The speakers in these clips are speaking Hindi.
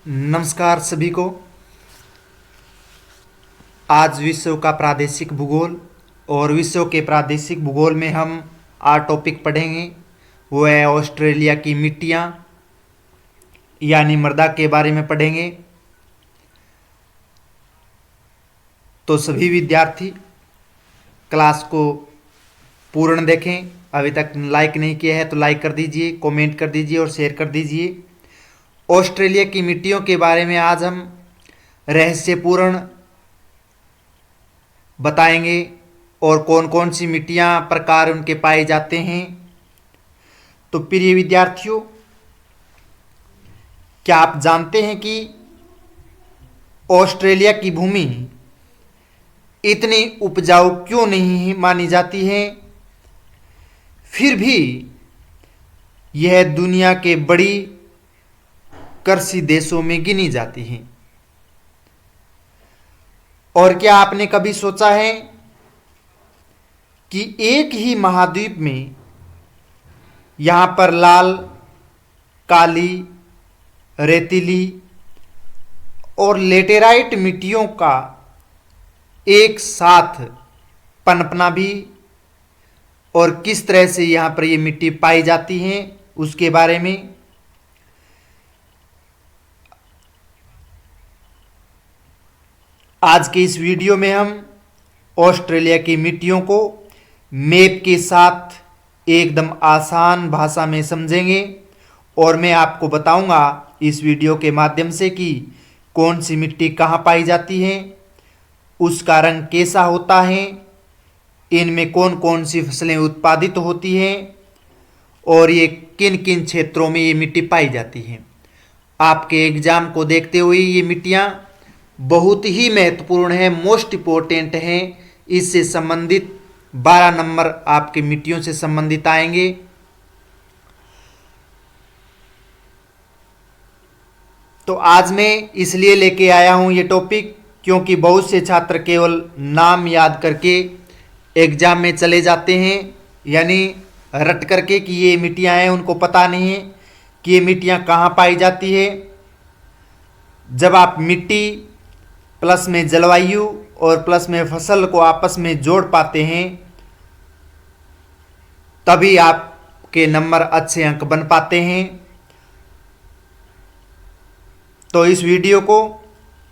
नमस्कार सभी को। आज विश्व का प्रादेशिक भूगोल और विश्व के प्रादेशिक भूगोल में हम आज टॉपिक पढ़ेंगे, वो है ऑस्ट्रेलिया की मिट्टियाँ यानी मृदा के बारे में पढ़ेंगे। तो सभी विद्यार्थी क्लास को पूर्ण देखें। अभी तक लाइक नहीं किया है तो लाइक कर दीजिए, कमेंट कर दीजिए और शेयर कर दीजिए। ऑस्ट्रेलिया की मिट्टियों के बारे में आज हम रहस्यपूर्ण बताएंगे और कौन कौन सी मिट्टियाँ प्रकार उनके पाए जाते हैं। तो प्रिय विद्यार्थियों, क्या आप जानते हैं कि ऑस्ट्रेलिया की भूमि इतनी उपजाऊ क्यों नहीं मानी जाती है, फिर भी यह दुनिया के बड़ी कृषि देशों में गिनी जाती हैं? और क्या आपने कभी सोचा है कि एक ही महाद्वीप में यहाँ पर लाल, काली, रेतीली और लेटेराइट मिट्टियों का एक साथ पनपना भी, और किस तरह से यहाँ पर ये मिट्टी पाई जाती है उसके बारे में आज के इस वीडियो में हम ऑस्ट्रेलिया की मिट्टियों को मैप के साथ एकदम आसान भाषा में समझेंगे। और मैं आपको बताऊंगा इस वीडियो के माध्यम से कि कौन सी मिट्टी कहाँ पाई जाती है, उसका रंग कैसा होता है, इनमें कौन कौन सी फसलें उत्पादित होती हैं और ये किन किन क्षेत्रों में ये मिट्टी पाई जाती है। आपके एग्जाम को देखते हुए ये मिट्टियाँ बहुत ही महत्वपूर्ण है, मोस्ट इम्पोर्टेंट हैं। इससे संबंधित 12 नंबर आपके मिट्टियों से संबंधित आएंगे। तो आज मैं इसलिए लेके आया हूँ ये टॉपिक क्योंकि बहुत से छात्र केवल नाम याद करके एग्जाम में चले जाते हैं, यानी रट करके कि ये मिट्टियाँ हैं, उनको पता नहीं है कि ये मिट्टियाँ कहाँ पाई जाती है। जब आप मिट्टी प्लस में जलवायु और प्लस में फसल को आपस में जोड़ पाते हैं तभी आपके नंबर अच्छे अंक बन पाते हैं। तो इस वीडियो को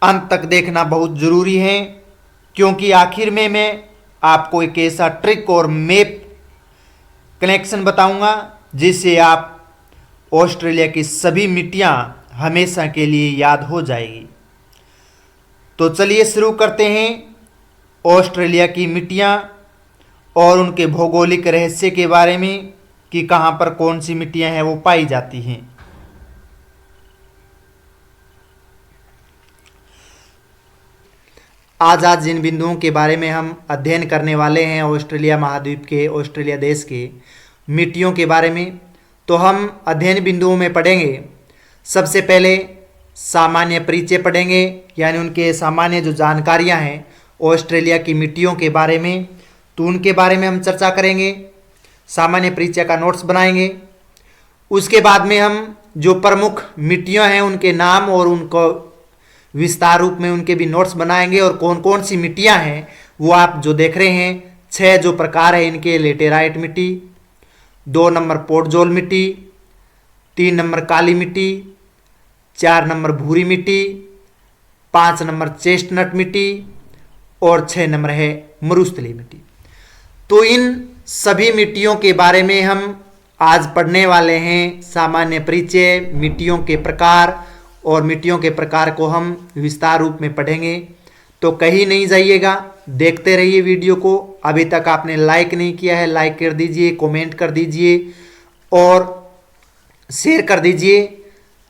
अंत तक देखना बहुत ज़रूरी है क्योंकि आखिर में मैं आपको एक ऐसा ट्रिक और मैप कनेक्शन बताऊंगा जिससे आप ऑस्ट्रेलिया की सभी मिट्टियां हमेशा के लिए याद हो जाएगी। तो चलिए शुरू करते हैं ऑस्ट्रेलिया की मिट्टियाँ और उनके भौगोलिक रहस्य के बारे में कि कहाँ पर कौन सी मिट्टियाँ हैं वो पाई जाती हैं। आज जिन बिंदुओं के बारे में हम अध्ययन करने वाले हैं ऑस्ट्रेलिया महाद्वीप के, ऑस्ट्रेलिया देश के मिट्टियों के बारे में, तो हम अध्ययन बिंदुओं में पढ़ेंगे। सबसे पहले सामान्य परिचय पढ़ेंगे, यानी उनके सामान्य जो जानकारियां हैं ऑस्ट्रेलिया की मिट्टियों के बारे में, तो उनके बारे में हम चर्चा करेंगे, सामान्य परिचय का नोट्स बनाएंगे। उसके बाद में हम जो प्रमुख मिट्टियां हैं उनके नाम और उनको विस्तार रूप में उनके भी नोट्स बनाएंगे। और कौन कौन सी मिट्टियां हैं वो आप जो देख रहे हैं, 6 जो प्रकार है इनके: लेटेराइट मिट्टी, 2 नंबर पोडजोल मिट्टी, 3 नंबर काली मिट्टी, 4 नंबर भूरी मिट्टी, 5 नंबर चेस्टनट मिट्टी और 6 नंबर है मरुस्थलीय मिट्टी। तो इन सभी मिट्टियों के बारे में हम आज पढ़ने वाले हैं। सामान्य परिचय, मिट्टियों के प्रकार, और मिट्टियों के प्रकार को हम विस्तार रूप में पढ़ेंगे। तो कहीं नहीं जाइएगा, देखते रहिए वीडियो को। अभी तक आपने लाइक नहीं किया है, लाइक कर दीजिए, कमेंट कर दीजिए और शेयर कर दीजिए।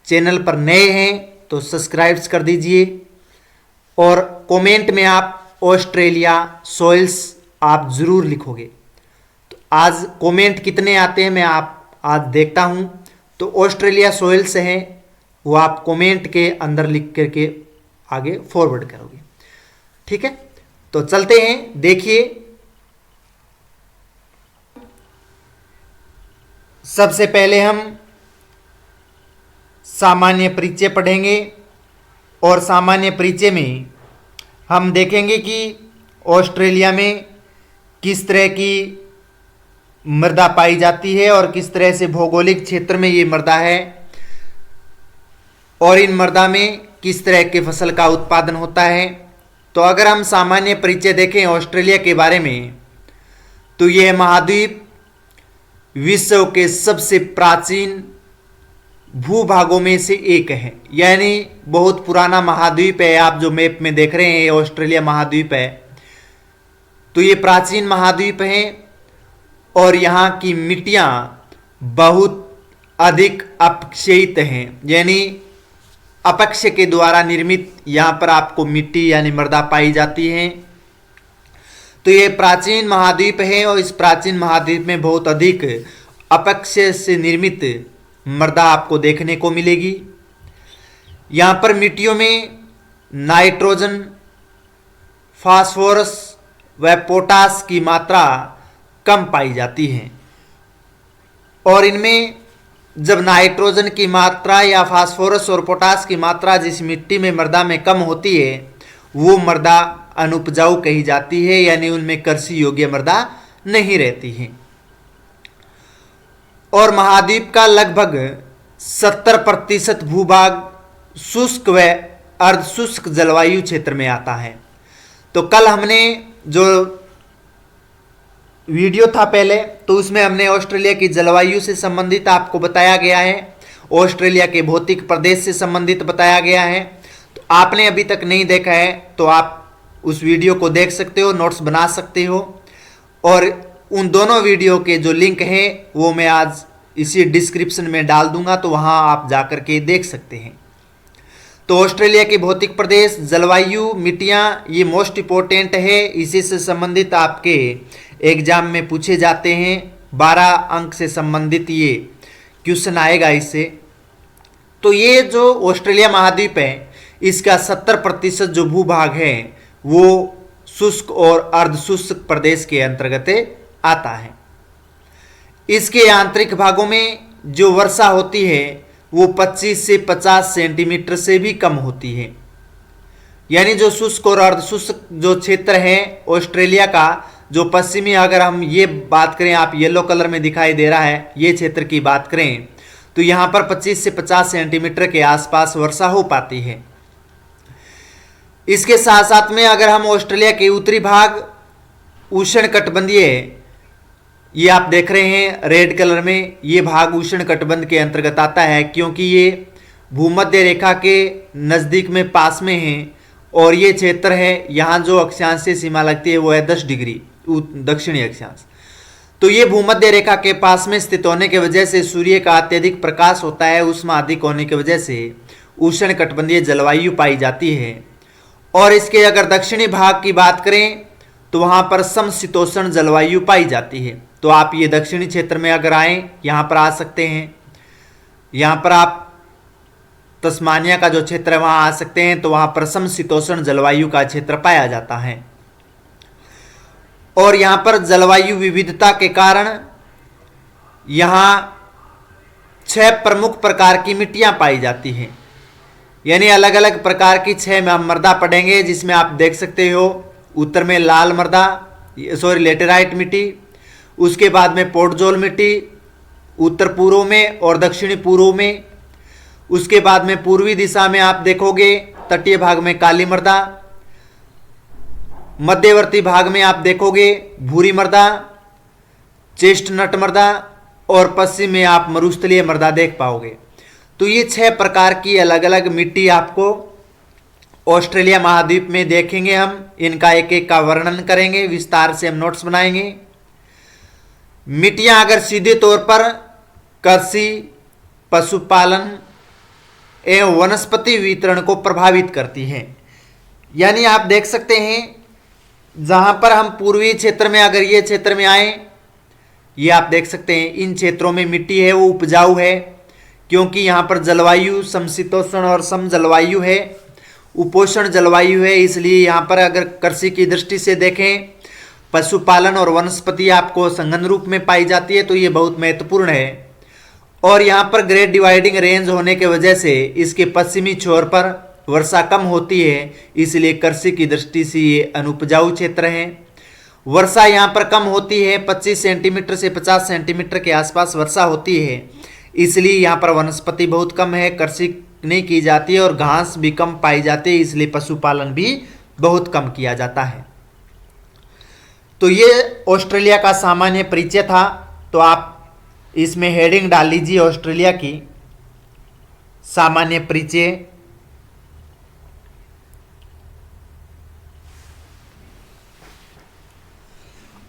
चैनल पर नए हैं तो सब्सक्राइब कर दीजिए और कमेंट में आप ऑस्ट्रेलिया सॉइल्स आप ज़रूर लिखोगे। तो आज कमेंट कितने आते हैं मैं आज देखता हूं। तो ऑस्ट्रेलिया सॉइल्स हैं वो आप कमेंट के अंदर लिख करके आगे फॉरवर्ड करोगे, ठीक है। तो चलते हैं, देखिए सबसे पहले हम सामान्य परिचय पढ़ेंगे और सामान्य परिचय में हम देखेंगे कि ऑस्ट्रेलिया में किस तरह की मृदा पाई जाती है और किस तरह से भौगोलिक क्षेत्र में ये मृदा है और इन मृदा में किस तरह के फसल का उत्पादन होता है। तो अगर हम सामान्य परिचय देखें ऑस्ट्रेलिया के बारे में, तो यह महाद्वीप विश्व के सबसे प्राचीन भूभागों में से एक है, यानी बहुत पुराना महाद्वीप है। आप जो मैप में देख रहे हैं ऑस्ट्रेलिया महाद्वीप है, तो ये प्राचीन महाद्वीप है और यहाँ की मिट्टियाँ बहुत अधिक अपक्षयित हैं, यानी अपक्ष के द्वारा निर्मित यहाँ पर आपको मिट्टी यानी मृदा पाई जाती है। तो ये प्राचीन महाद्वीप है और इस प्राचीन महाद्वीप में बहुत अधिक अपक्ष से निर्मित मृदा आपको देखने को मिलेगी। यहाँ पर मिट्टियों में नाइट्रोजन, फास्फोरस व पोटास की मात्रा कम पाई जाती है और इनमें जब नाइट्रोजन की मात्रा या फास्फोरस और पोटास की मात्रा जिस मिट्टी में मृदा में कम होती है वो मृदा अनुपजाऊ कही जाती है, यानी उनमें कृषि योग्य मृदा नहीं रहती है। और महाद्वीप का लगभग 70% भूभाग शुष्क व अर्धशुष्क जलवायु क्षेत्र में आता है। तो कल हमने जो वीडियो था पहले, तो उसमें हमने ऑस्ट्रेलिया की जलवायु से संबंधित आपको बताया गया है, ऑस्ट्रेलिया के भौतिक प्रदेश से संबंधित बताया गया है। तो आपने अभी तक नहीं देखा है तो आप उस वीडियो को देख सकते हो, नोट्स बना सकते हो और उन दोनों वीडियो के जो लिंक हैं वो मैं आज इसी डिस्क्रिप्शन में डाल दूंगा, तो वहाँ आप जाकर के देख सकते हैं। तो ऑस्ट्रेलिया के भौतिक प्रदेश, जलवायु, मिट्टियाँ ये मोस्ट इम्पोर्टेंट है, इसी से संबंधित आपके एग्जाम में पूछे जाते हैं। 12 अंक से संबंधित ये क्वेश्चन आएगा इससे। तो ये जो ऑस्ट्रेलिया महाद्वीप है इसका 70% जो भूभाग है वो शुष्क और अर्धशुष्क प्रदेश के अंतर्गत आता है। इसके आंतरिक भागों में जो वर्षा होती है वो 25 से 50 सेंटीमीटर से भी कम होती है, यानी जो शुष्क और अर्धशुष्क जो क्षेत्र है ऑस्ट्रेलिया का, जो पश्चिमी, अगर हम ये बात करें, आप येलो कलर में दिखाई दे रहा है, ये क्षेत्र की बात करें तो यहाँ पर 25 से 50 सेंटीमीटर के आसपास वर्षा हो पाती है। इसके साथ साथ में अगर हम ऑस्ट्रेलिया के उत्तरी भाग उष्णकटिबंधीय, ये आप देख रहे हैं रेड कलर में, ये भाग उष्णकटिबंध के अंतर्गत आता है क्योंकि ये भूमध्य रेखा के नज़दीक में पास में है और ये क्षेत्र है, यहाँ जो अक्षांश से सीमा लगती है वो है 10 डिग्री दक्षिणी अक्षांश। तो ये भूमध्य रेखा के पास में स्थित होने की वजह से सूर्य का अत्यधिक प्रकाश होता है, ऊष्मा अधिक होने की वजह से उष्णकटिबंधीय जलवायु पाई जाती है। और इसके अगर दक्षिणी भाग की बात करें तो वहाँ पर समशीतोष्ण जलवायु पाई जाती है। तो आप ये दक्षिणी क्षेत्र में अगर आएँ, यहाँ पर आ सकते हैं, यहाँ पर आप तस्मानिया का जो क्षेत्र है वहाँ आ सकते हैं, तो वहाँ पर समशीतोष्ण जलवायु का क्षेत्र पाया जाता है। और यहाँ पर जलवायु विविधता के कारण यहाँ 6 प्रमुख प्रकार की मिट्टियाँ पाई जाती हैं, यानी अलग अलग प्रकार की 6 में हम मृदा पढ़ेंगे, जिसमें आप देख सकते हो उत्तर में लाल मृदा, लेटेराइट मिट्टी, उसके बाद में पोर्टजोल मिट्टी उत्तर पूर्व में और दक्षिणी पूर्व में, उसके बाद में पूर्वी दिशा में आप देखोगे तटीय भाग में काली मृदा, मध्यवर्ती भाग में आप देखोगे भूरी मृदा, चेस्टनट मृदा और पश्चिम में आप मरुस्थलीय मृदा देख पाओगे। तो ये 6 प्रकार की अलग अलग मिट्टी आपको ऑस्ट्रेलिया महाद्वीप में देखेंगे। हम इनका एक एक का वर्णन करेंगे, विस्तार से हम नोट्स बनाएंगे। मिट्टियाँ अगर सीधे तौर पर कृषि, पशुपालन एवं वनस्पति वितरण को प्रभावित करती हैं, यानी आप देख सकते हैं जहाँ पर हम पूर्वी क्षेत्र में, अगर ये क्षेत्र में आए, ये आप देख सकते हैं इन क्षेत्रों में मिट्टी है वो उपजाऊ है क्योंकि यहाँ पर जलवायु समशीतोष्ण और सम जलवायु है, उपोष्ण जलवायु है, इसलिए यहाँ पर अगर कृषि की दृष्टि से देखें, पशुपालन और वनस्पति आपको संघन रूप में पाई जाती है, तो ये बहुत महत्वपूर्ण है। और यहाँ पर ग्रेट डिवाइडिंग रेंज होने के वजह से इसके पश्चिमी छोर पर वर्षा कम होती है, इसलिए कृषि की दृष्टि से ये अनुपजाऊ क्षेत्र है। वर्षा यहाँ पर कम होती है, 25 सेंटीमीटर से 50 सेंटीमीटर के आसपास वर्षा होती है, इसलिए यहाँ पर वनस्पति बहुत कम है, कृषि नहीं की जाती है और घास भी कम पाई जाती है, इसलिए पशुपालन भी बहुत कम किया जाता है। तो ये ऑस्ट्रेलिया का सामान्य परिचय था। तो आप इसमें हेडिंग डाल लीजिए ऑस्ट्रेलिया की सामान्य परिचय।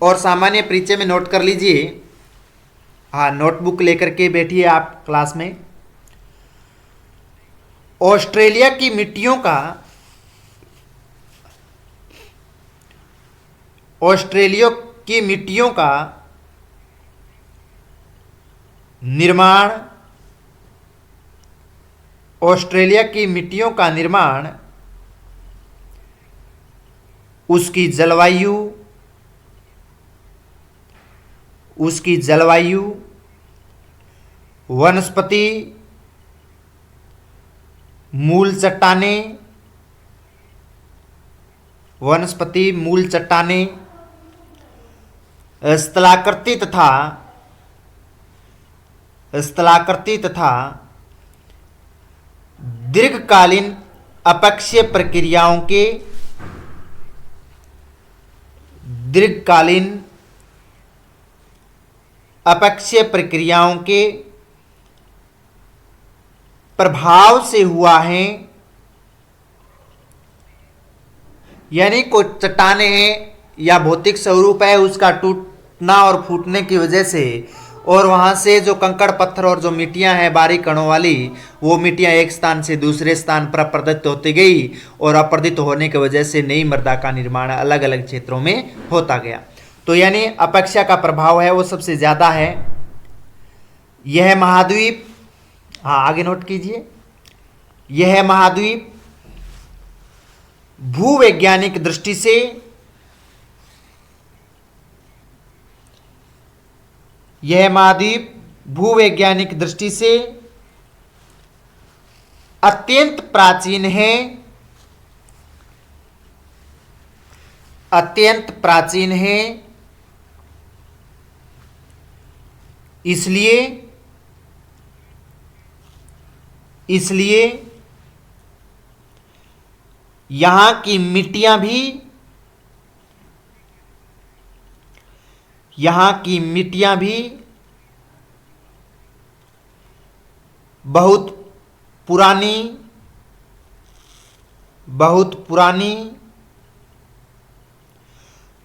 और सामान्य परिचय में नोट कर लीजिए, हाँ नोटबुक लेकर के बैठिए आप क्लास में। ऑस्ट्रेलिया की मिट्टियों का निर्माण, ऑस्ट्रेलिया की मिट्टियों का निर्माण उसकी जलवायु, वनस्पति, मूल चट्टानें, स्थलाकृति तथा दीर्घकालीन अपक्षय प्रक्रियाओं के प्रभाव से हुआ है। यानी कोई चट्टाने हैं या भौतिक स्वरूप है, उसका टूटना और फूटने की वजह से, और वहाँ से जो कंकड़ पत्थर और जो मिट्टियाँ हैं बारीक कणों वाली, वो मिट्टियाँ एक स्थान से दूसरे स्थान पर अपर्दित होती गई और अपर्दित होने की वजह से नई मृदा का निर्माण अलग अलग क्षेत्रों में होता गया। तो यानी अपक्षय का प्रभाव है वो सबसे ज़्यादा है। यह महाद्वीप, हाँ आगे नोट कीजिए, यह महाद्वीप भूवैज्ञानिक दृष्टि से अत्यंत प्राचीन है, इसलिए यहाँ की मिट्टियाँ भी बहुत पुरानी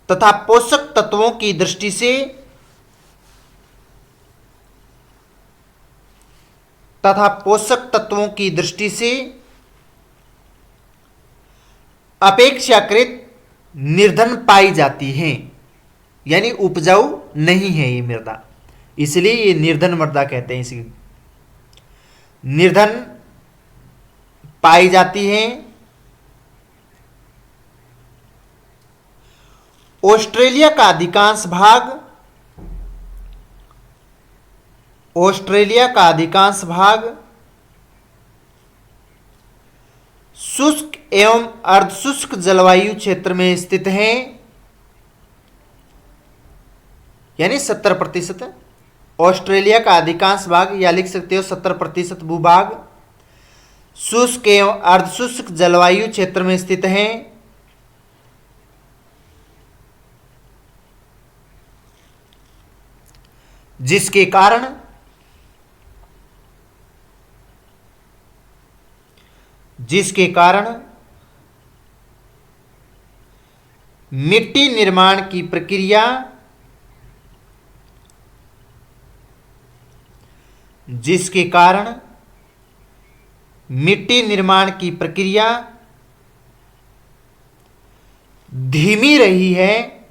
तथा पोषक तत्वों की दृष्टि से अपेक्षाकृत निर्धन पाई जाती हैं। यानी उपजाऊ नहीं है ये मृदा, इसलिए ये निर्धन मृदा कहते हैं। इसी निर्धन पाई जाती है। ऑस्ट्रेलिया का अधिकांश भाग शुष्क एवं अर्धशुष्क जलवायु क्षेत्र में स्थित है। यानी 70%। ऑस्ट्रेलिया का अधिकांश भाग, या लिख सकते हो 70% भूभाग शुष्क एवं अर्धशुष्क जलवायु क्षेत्र में स्थित है। जिसके कारण मिट्टी निर्माण की प्रक्रिया धीमी रही है।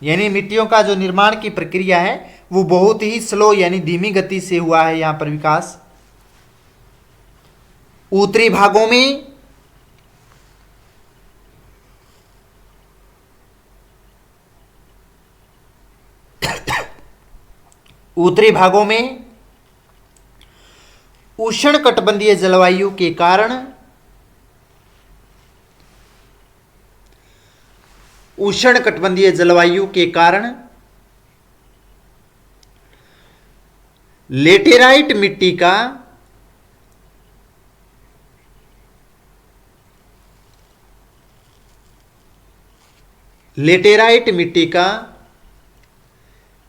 यानी मिट्टियों का जो निर्माण की प्रक्रिया है वो बहुत ही स्लो यानी धीमी गति से हुआ है यहां पर विकास। उत्तरी भागों में उष्णकटिबंधीय जलवायु के कारण उष्णकटिबंधीय जलवायु के कारण लेटेराइट मिट्टी का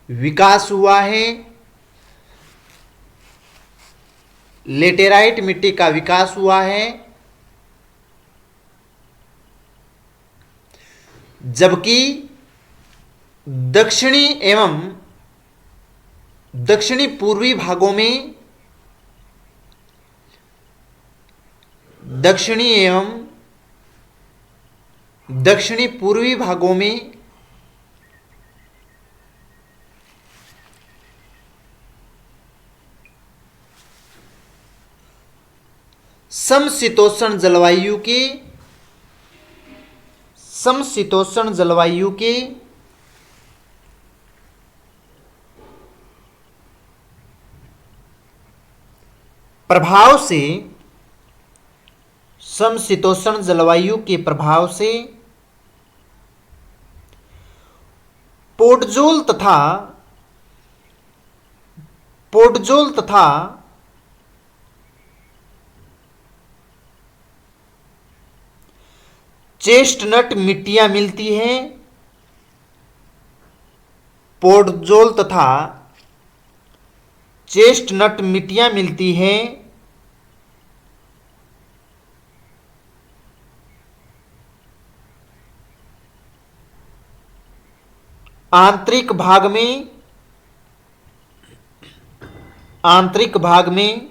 विकास हुआ है। लेटेराइट मिट्टी का विकास हुआ है, जबकि दक्षिणी एवं दक्षिणी पूर्वी भागों में दक्षिणी एवं दक्षिणी पूर्वी भागों में समशीतोष्ण जलवायु के प्रभाव से समशीतोष्ण जलवायु के प्रभाव से पोर्टजोल तथा चेस्टनट मिट्टियां मिलती हैं। पोर्टजोल तथा चेस्टनट मिट्टियां मिलती हैं। आंतरिक भाग में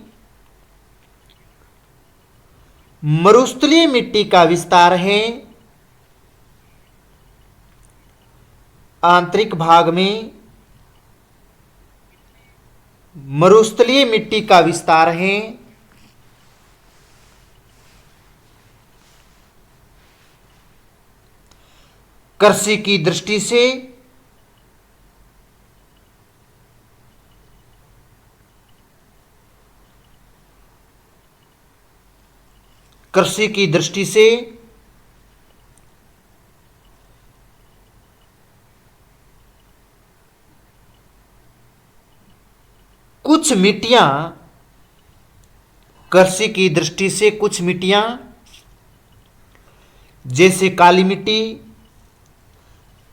मरुस्थलीय मिट्टी का विस्तार है। आंतरिक भाग में मरुस्थलीय मिट्टी का विस्तार है। कृषि की दृष्टि से कुछ मिट्टियां जैसे काली मिट्टी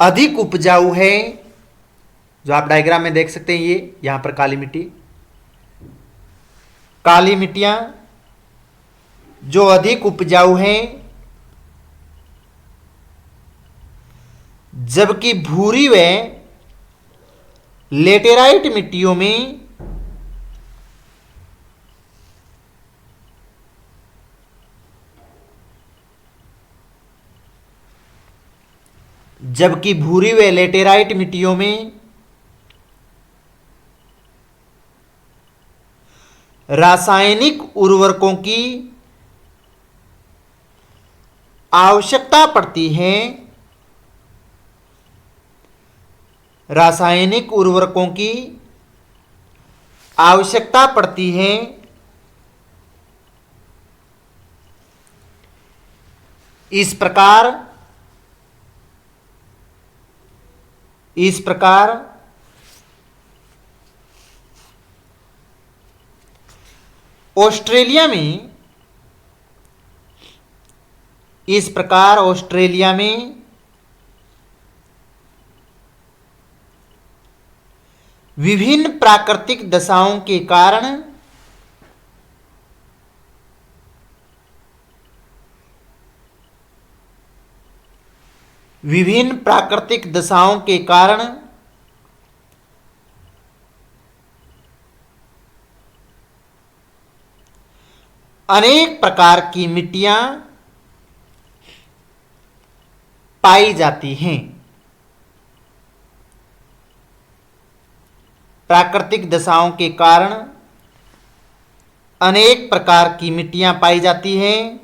अधिक उपजाऊ है। जो आप डायग्राम में देख सकते हैं, ये यहां पर काली मिट्टियां जो अधिक उपजाऊ हैं, जबकि भूरी व लेटेराइट मिट्टियों में रासायनिक उर्वरकों की आवश्यकता पड़ती है। रासायनिक उर्वरकों की आवश्यकता पड़ती है। इस प्रकार ऑस्ट्रेलिया में विभिन्न प्राकृतिक दशाओं के कारण अनेक प्रकार की मिट्टियां पाई जाती हैं। प्राकृतिक दशाओं के कारण अनेक प्रकार की मिट्टियां पाई जाती हैं,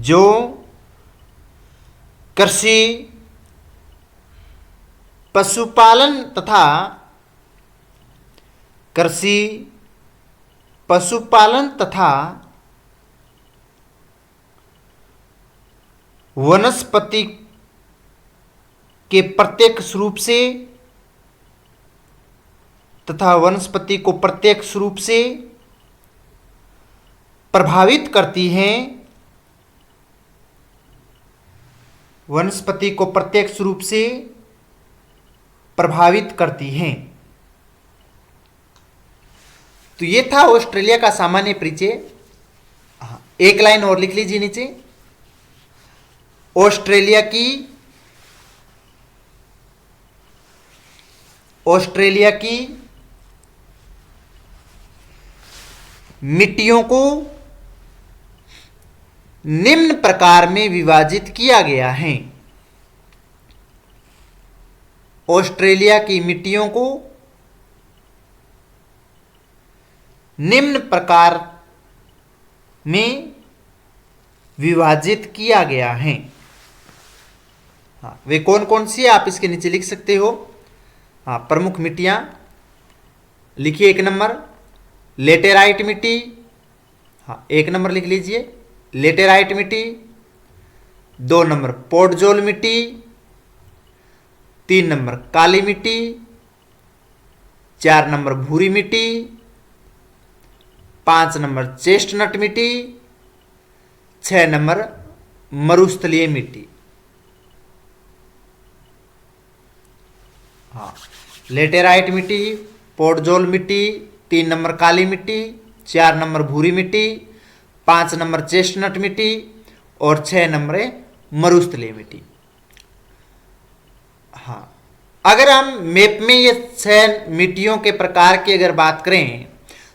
जो कृषि, पशुपालन तथा कृषि, पशुपालन तथा वनस्पति के प्रत्यक्ष रूप से तथा वनस्पति को प्रत्यक्ष रूप से प्रभावित करती हैं, वनस्पति को प्रत्यक्ष रूप से प्रभावित करती हैं। तो ये था ऑस्ट्रेलिया का सामान्य परिचय। एक लाइन और लिख लीजिए नीचे। ऑस्ट्रेलिया की मिट्टियों को निम्न प्रकार में विभाजित किया गया है। ऑस्ट्रेलिया की मिट्टियों को निम्न प्रकार में विभाजित किया गया है। हाँ, वे कौन कौन सी है आप इसके नीचे लिख सकते हो। हाँ, प्रमुख मिट्टियां लिखिए। 1 नंबर लेटेराइट मिट्टी। हाँ, 1 नंबर लिख लीजिए लेटेराइट मिट्टी। 2 नंबर पोडजोल मिट्टी। 3 नंबर काली मिट्टी। 4 नंबर भूरी मिट्टी। 5 नंबर चेस्टनट मिट्टी। 6 नंबर मरुस्थलीय मिट्टी। हाँ, लेटेराइट मिट्टी, पोडजोल मिट्टी, 3 नंबर काली मिट्टी, 4 नंबर भूरी मिट्टी, 5 नंबर चेस्टनट मिट्टी और 6 नंबर है मरुस्थलीय मिट्टी। हाँ, अगर हम मैप में ये 6 मिट्टियों के प्रकार की अगर बात करें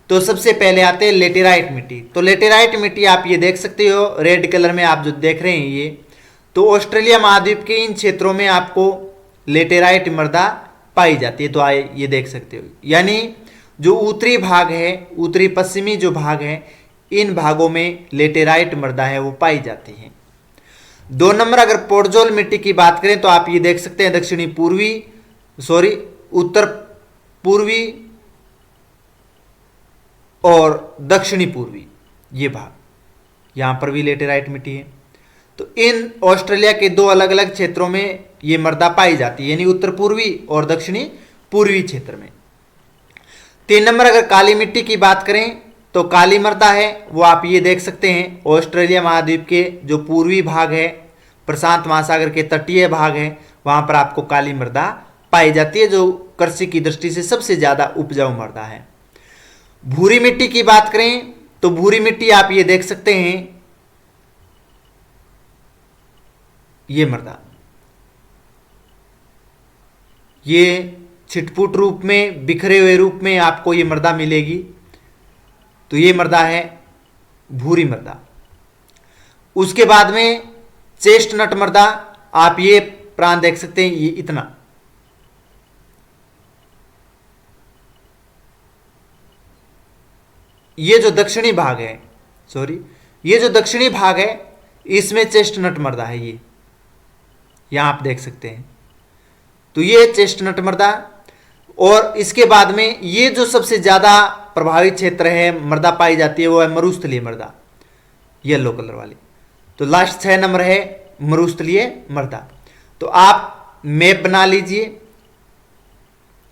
तो सबसे पहले आते हैं लेटेराइट मिट्टी। तो लेटेराइट मिट्टी आप ये देख सकते हो रेड कलर में आप जो देख रहे हैं ये, तो ऑस्ट्रेलिया महाद्वीप के इन क्षेत्रों में आपको लेटेराइट मृदा पाई जाती है। तो आए ये देख सकते हो, यानी जो उत्तरी भाग है, उत्तरी पश्चिमी जो भाग है, इन भागों में लेटेराइट मृदा है वो पाई जाती है। 2 नंबर अगर पोडजोल मिट्टी की बात करें तो आप ये देख सकते हैं उत्तर पूर्वी और दक्षिणी पूर्वी ये भाग, यहां पर भी लेटेराइट मिट्टी है। तो इन ऑस्ट्रेलिया के 2 अलग अलग क्षेत्रों में ये मृदा पाई जाती है, यानी उत्तर पूर्वी और दक्षिणी पूर्वी क्षेत्र में। 3 नंबर अगर काली मिट्टी की बात करें तो काली मृदा है वो आप ये देख सकते हैं ऑस्ट्रेलिया महाद्वीप के जो पूर्वी भाग है, प्रशांत महासागर के तटीय भाग है, वहां पर आपको काली मृदा पाई जाती है, जो कृषि की दृष्टि से सबसे ज्यादा उपजाऊ मृदा है। भूरी मिट्टी की बात करें तो भूरी मिट्टी आप ये देख सकते हैं, ये मृदा, ये छिटपुट रूप में, बिखरे हुए रूप में आपको ये मृदा मिलेगी। तो ये मृदा है भूरी मृदा। उसके बाद में चेस्टनट मृदा, आप ये प्रांत देख सकते हैं, ये इतना, ये जो दक्षिणी भाग है, ये जो दक्षिणी भाग है इसमें चेस्टनट मृदा है, ये यहां आप देख सकते हैं। तो ये चेस्टनट मृदा। और इसके बाद में ये जो सबसे ज्यादा प्रभावित क्षेत्र है, मृदा पाई जाती है, वो है मरुस्थलीय मृदा, येलो कलर वाली। तो लास्ट 6 नंबर है मरुस्थलीय मृदा। तो आप मैप बना लीजिए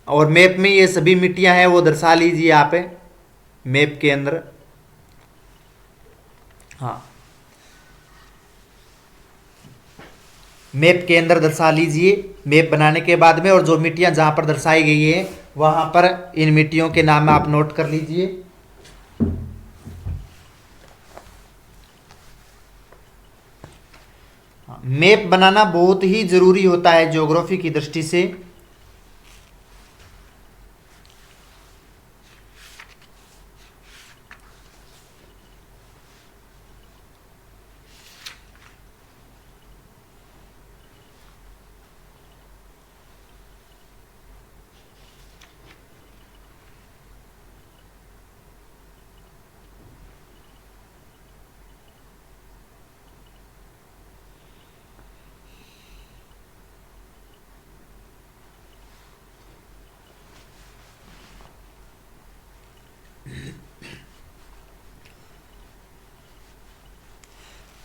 और मैप में ये सभी मिट्टियां हैं वो दर्शा लीजिए आप मैप के अंदर। हाँ, मैप के अंदर दर्शा लीजिए मैप बनाने के बाद में, और जो मिट्टियां जहां पर दर्शाई गई है वहां पर इन मिट्टियों के नाम आप नोट कर लीजिए। मैप बनाना बहुत ही जरूरी होता है ज्योग्राफी की दृष्टि से।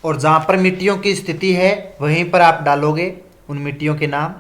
और जहाँ पर मिट्टियों की स्थिति है वहीं पर आप डालोगे उन मिट्टियों के नाम।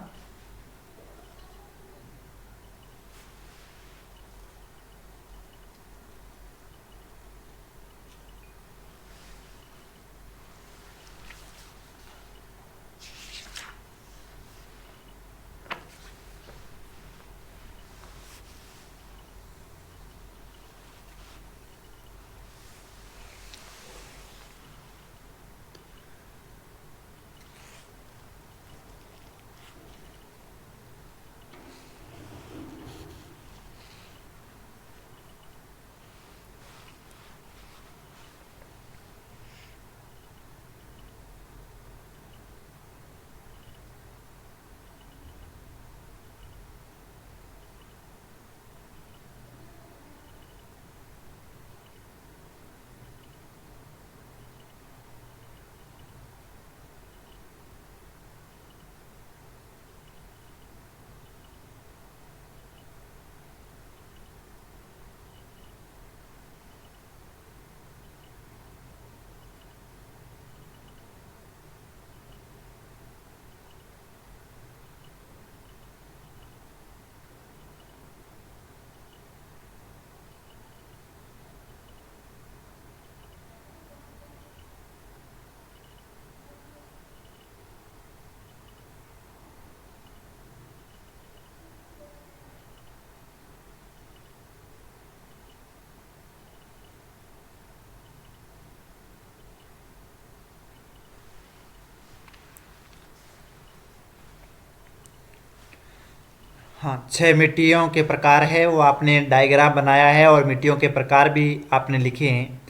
हाँ, 6 मिट्टियों के प्रकार है वो आपने डायग्राम बनाया है और मिट्टियों के प्रकार भी आपने लिखे हैं।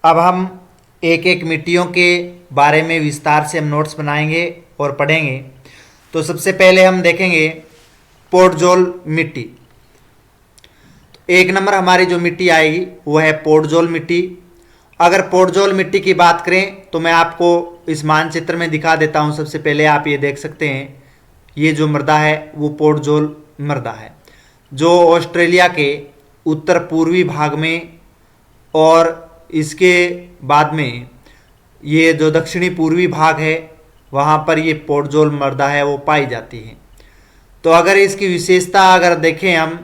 अब हम एक एक मिट्टियों के बारे में विस्तार से हम नोट्स बनाएंगे और पढ़ेंगे। तो सबसे पहले हम देखेंगे पोडजोल मिट्टी। एक नंबर हमारी जो मिट्टी आएगी वो है पोडजोल मिट्टी। अगर पोडजोल मिट्टी की बात करें तो मैं आपको इस मानचित्र में दिखा देता हूँ। सबसे पहले आप ये देख सकते हैं, ये जो मृदा है वो पोडजोल मृदा है, जो ऑस्ट्रेलिया के उत्तर पूर्वी भाग में और इसके बाद में ये जो दक्षिणी पूर्वी भाग है वहाँ पर ये पोडजोल मृदा है वो पाई जाती है। तो अगर इसकी विशेषता अगर देखें हम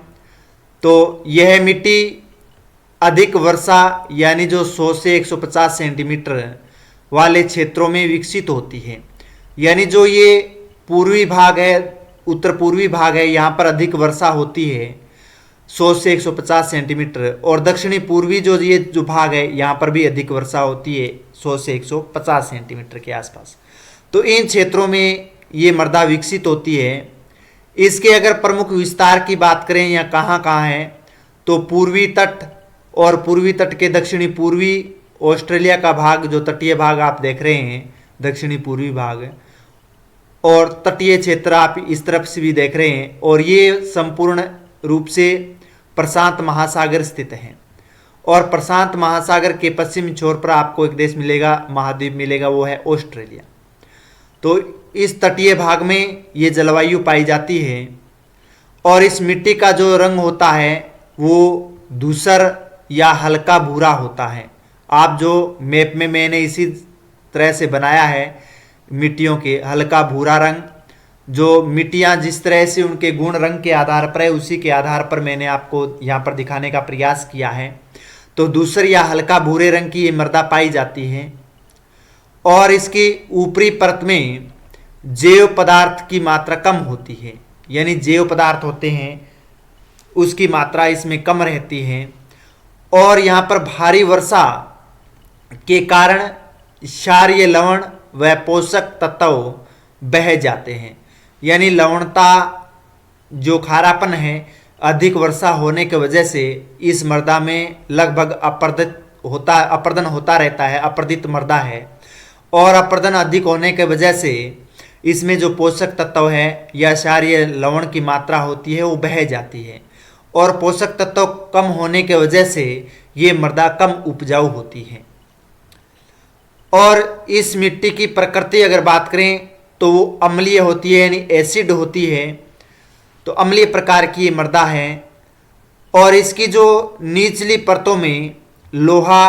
तो यह मिट्टी अधिक वर्षा यानी जो 100 से 150 सेंटीमीटर वाले क्षेत्रों में विकसित होती है। यानी जो ये पूर्वी भाग है, उत्तर पूर्वी भाग है, यहाँ पर अधिक वर्षा होती है 100 से 150 सेंटीमीटर, और दक्षिणी पूर्वी जो ये जो भाग है यहाँ पर भी अधिक वर्षा होती है 100 से 150 सेंटीमीटर के आसपास। तो इन क्षेत्रों में ये मृदा विकसित होती है। इसके अगर प्रमुख विस्तार की बात करें या कहाँ कहाँ है तो पूर्वी तट और पूर्वी तट के दक्षिणी पूर्वी ऑस्ट्रेलिया का भाग, जो तटीय भाग आप देख रहे हैं दक्षिणी पूर्वी भाग, और तटीय क्षेत्र आप इस तरफ से भी देख रहे हैं, और ये संपूर्ण रूप से प्रशांत महासागर स्थित है। और प्रशांत महासागर के पश्चिमी छोर पर आपको एक देश मिलेगा, महाद्वीप मिलेगा, वो है ऑस्ट्रेलिया। तो इस तटीय भाग में ये जलवायु पाई जाती है। और इस मिट्टी का जो रंग होता है वो धूसर या हल्का भूरा होता है। आप जो मैप में मैंने इसी तरह से बनाया है मिट्टियों के हल्का भूरा रंग, जो मिट्टियाँ जिस तरह से उनके गुण रंग के आधार पर है उसी के आधार पर मैंने आपको यहाँ पर दिखाने का प्रयास किया है। तो धूसर या हल्का भूरे रंग की ये मृदा पाई जाती है। और इसकी ऊपरी परत में जैव पदार्थ की मात्रा कम होती है, यानी जैव पदार्थ होते हैं उसकी मात्रा इसमें कम रहती है। और यहाँ पर भारी वर्षा के कारण क्षारीय लवण व पोषक तत्व बह जाते हैं, यानी लवणता जो खारापन है अधिक वर्षा होने की वजह से इस मृदा में लगभग अपरदन होता रहता है, अपरदित मृदा है। और अपरदन अधिक होने की वजह से इसमें जो पोषक तत्व है या क्षारीय लवण की मात्रा होती है वो बह जाती है, और पोषक तत्व कम होने की वजह से ये मृदा कम उपजाऊ होती है। और इस मिट्टी की प्रकृति अगर बात करें तो वो अम्लीय होती है, यानी एसिड होती है। तो अम्लीय प्रकार की ये मृदा है। और इसकी जो निचली परतों में लोहा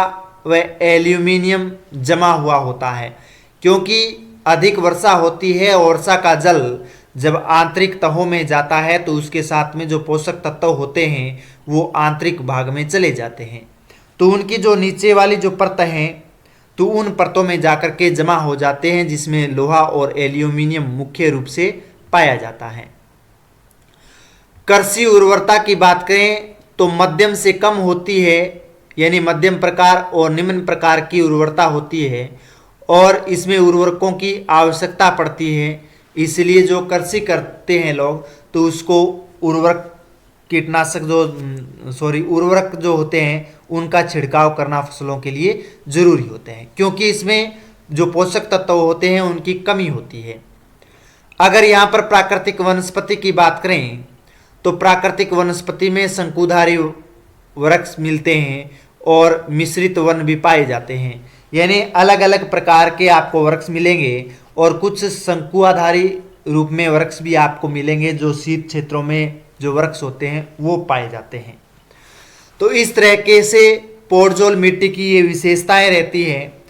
व एल्यूमिनियम जमा हुआ होता है, क्योंकि अधिक वर्षा होती है और वर्षा का जल जब आंतरिक तहों में जाता है तो उसके साथ में जो पोषक तत्व होते हैं वो आंतरिक भाग में चले जाते हैं, तो उनकी जो नीचे वाली जो परत हैं तो उन परतों में जाकर के जमा हो जाते हैं, जिसमें लोहा और एल्यूमिनियम मुख्य रूप से पाया जाता है। कृषि उर्वरता की बात करें तो मध्यम से कम होती है, यानी मध्यम प्रकार और निम्न प्रकार की उर्वरता होती है और इसमें उर्वरकों की आवश्यकता पड़ती है। इसलिए जो कृषि करते हैं लोग तो उसको उर्वरक जो होते हैं उनका छिड़काव करना फसलों के लिए जरूरी होते हैं, क्योंकि इसमें जो पोषक तत्व होते हैं उनकी कमी होती है। अगर यहाँ पर प्राकृतिक वनस्पति की बात करें तो प्राकृतिक वनस्पति में शंकुधारी वृक्ष मिलते हैं और मिश्रित वन भी पाए जाते हैं, यानी अलग अलग प्रकार के आपको वृक्ष मिलेंगे और कुछ शंकुआधारी रूप में वृक्ष भी आपको मिलेंगे जो शीत क्षेत्रों में जो वृक्ष होते हैं वो पाए जाते हैं। तो इस तरीके से पोडजोल मिट्टी की ये विशेषताएं रहती हैं।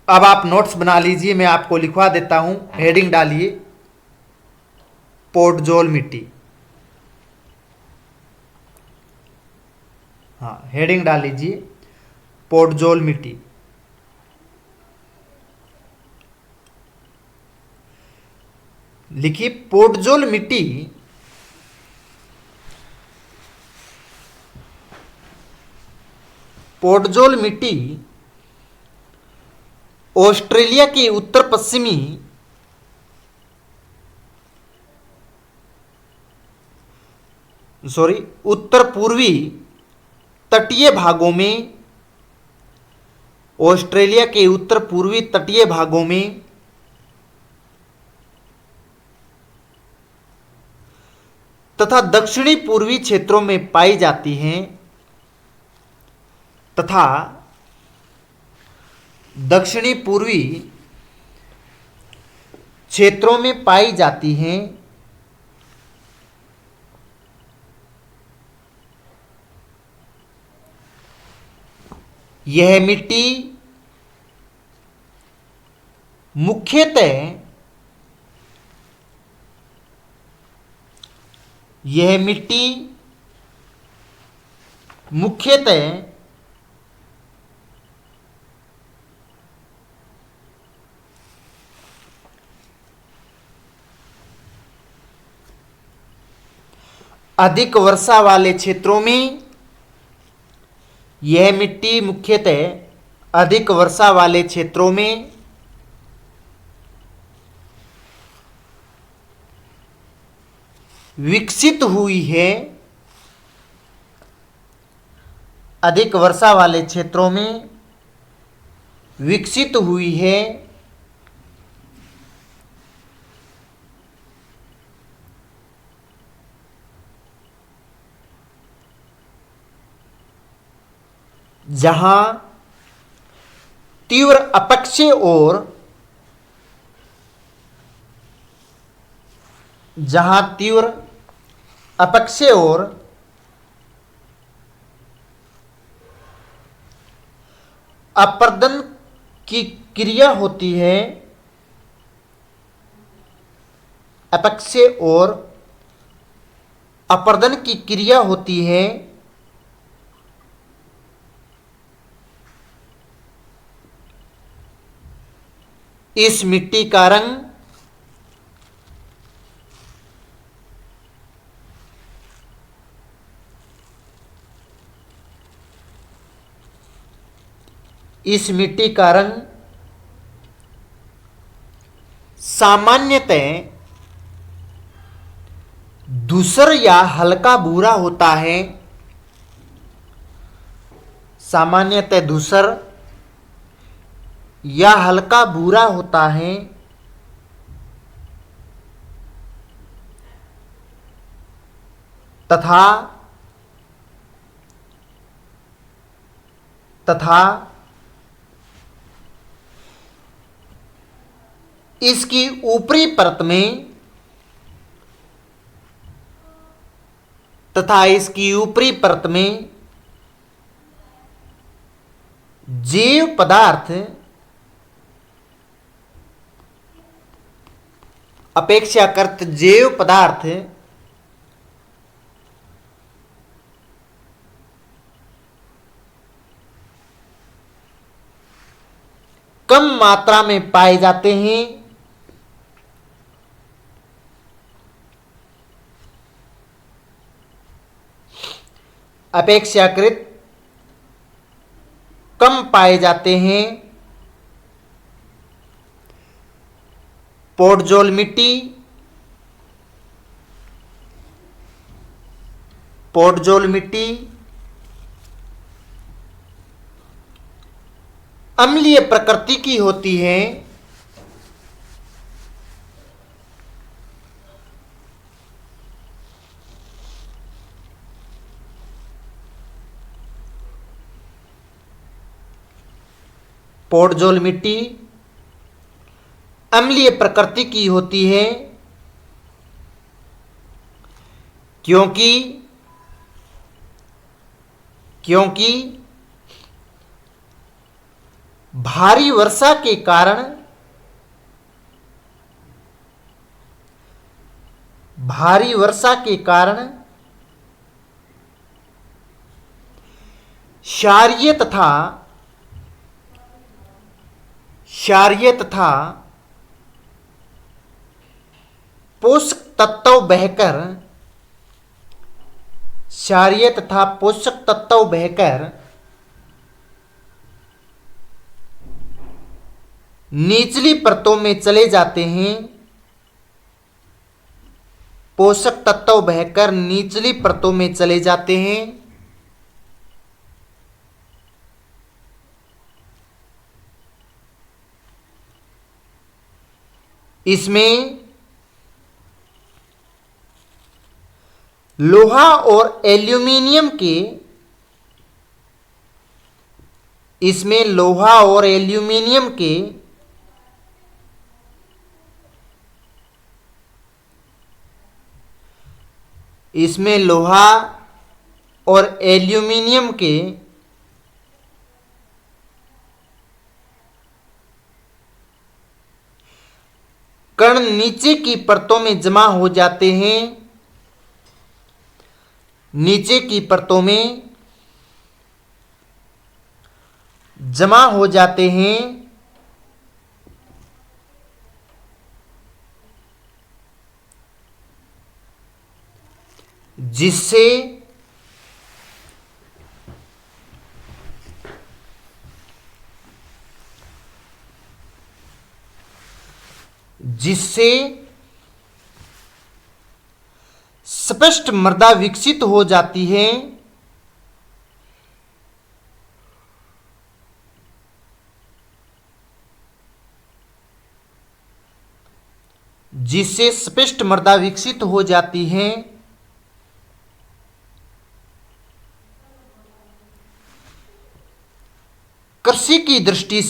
अब आप नोट्स बना लीजिए, मैं आपको लिखवा देता हूं, हेडिंग डालिए पोडजोल मिट्टी। हाँ, हेडिंग डाल लीजिए पोडजोल मिट्टी। लिखिए पोडजोल मिट्टी पोडजोल मिट्टी ऑस्ट्रेलिया के उत्तर पूर्वी तटीय भागों में, ऑस्ट्रेलिया के उत्तर पूर्वी तटीय भागों में तथा दक्षिणी पूर्वी क्षेत्रों में पाई जाती हैं तथा दक्षिणी पूर्वी क्षेत्रों में पाई जाती हैं यह मिट्टी मुख्यतः अधिक वर्षा वाले क्षेत्रों में, यह मिट्टी मुख्यतः अधिक वर्षा वाले क्षेत्रों में विकसित हुई है। अधिक वर्षा वाले क्षेत्रों में विकसित हुई है जहां तीव्र अपक्षय और अपर्दन की क्रिया होती है, अपक्षय और अपर्दन की क्रिया होती है, इस मिट्टी का रंग सामान्यतः धूसर या हल्का भूरा होता है। सामान्यतः धूसर या हल्का भूरा होता है तथा इसकी ऊपरी परत में जैव पदार्थ अपेक्षाकृत जैव पदार्थ कम मात्रा में पाए जाते हैं। अपेक्षाकृत कम पाए जाते हैं। पोडजोल मिट्टी, पोडजोल मिट्टी अम्लीय प्रकृति की होती है। पोडजोल मिट्टी अम्लीय प्रकृति की होती है क्योंकि भारी वर्षा के कारण क्षारीय तथा पोषक तत्व बहकर निचली परतों में चले जाते हैं। पोषक तत्व बहकर निचली परतों में चले जाते हैं। इसमें लोहा और एल्यूमिनियम के कण नीचे की परतों में जमा हो जाते हैं। नीचे की परतों में जमा हो जाते हैं जिससे स्पष्ट मृदा विकसित हो जाती है। जिससे स्पष्ट मृदा विकसित हो जाती है। कृषि की दृष्टि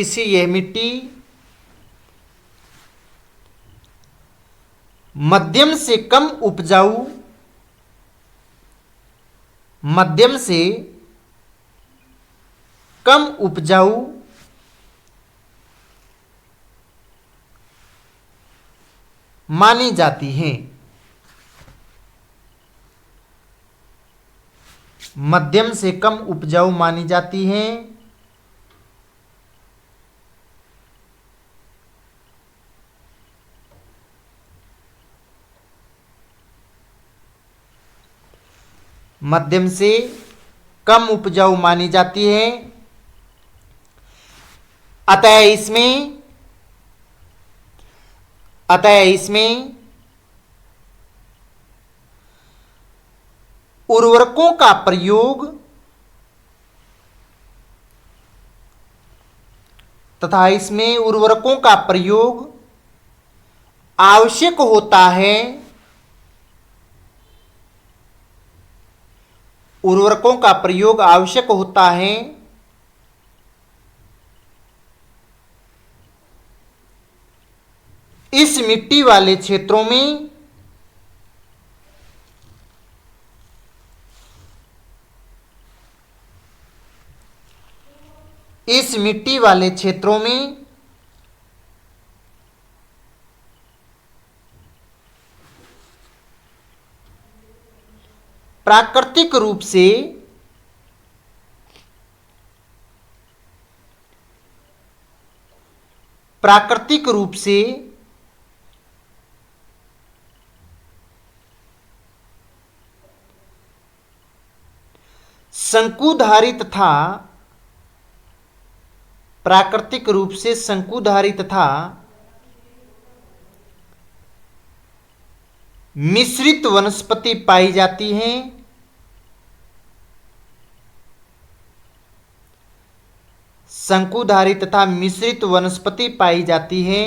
से यह मिट्टी मध्यम से कम उपजाऊ मानी जाती है। मध्यम से कम उपजाऊ मानी जाती है। मध्यम से कम उपजाऊ मानी जाती है। अतः इसमें उर्वरकों का प्रयोग आवश्यक होता है। उर्वरकों का प्रयोग आवश्यक होता है इस मिट्टी वाले क्षेत्रों में इस मिट्टी वाले क्षेत्रों में प्राकृतिक रूप से शंकुधारी तथा प्राकृतिक रूप से शंकुधारी तथा मिश्रित वनस्पति पाई जाती हैं। शंकुधारी तथा मिश्रित वनस्पति पाई जाती है।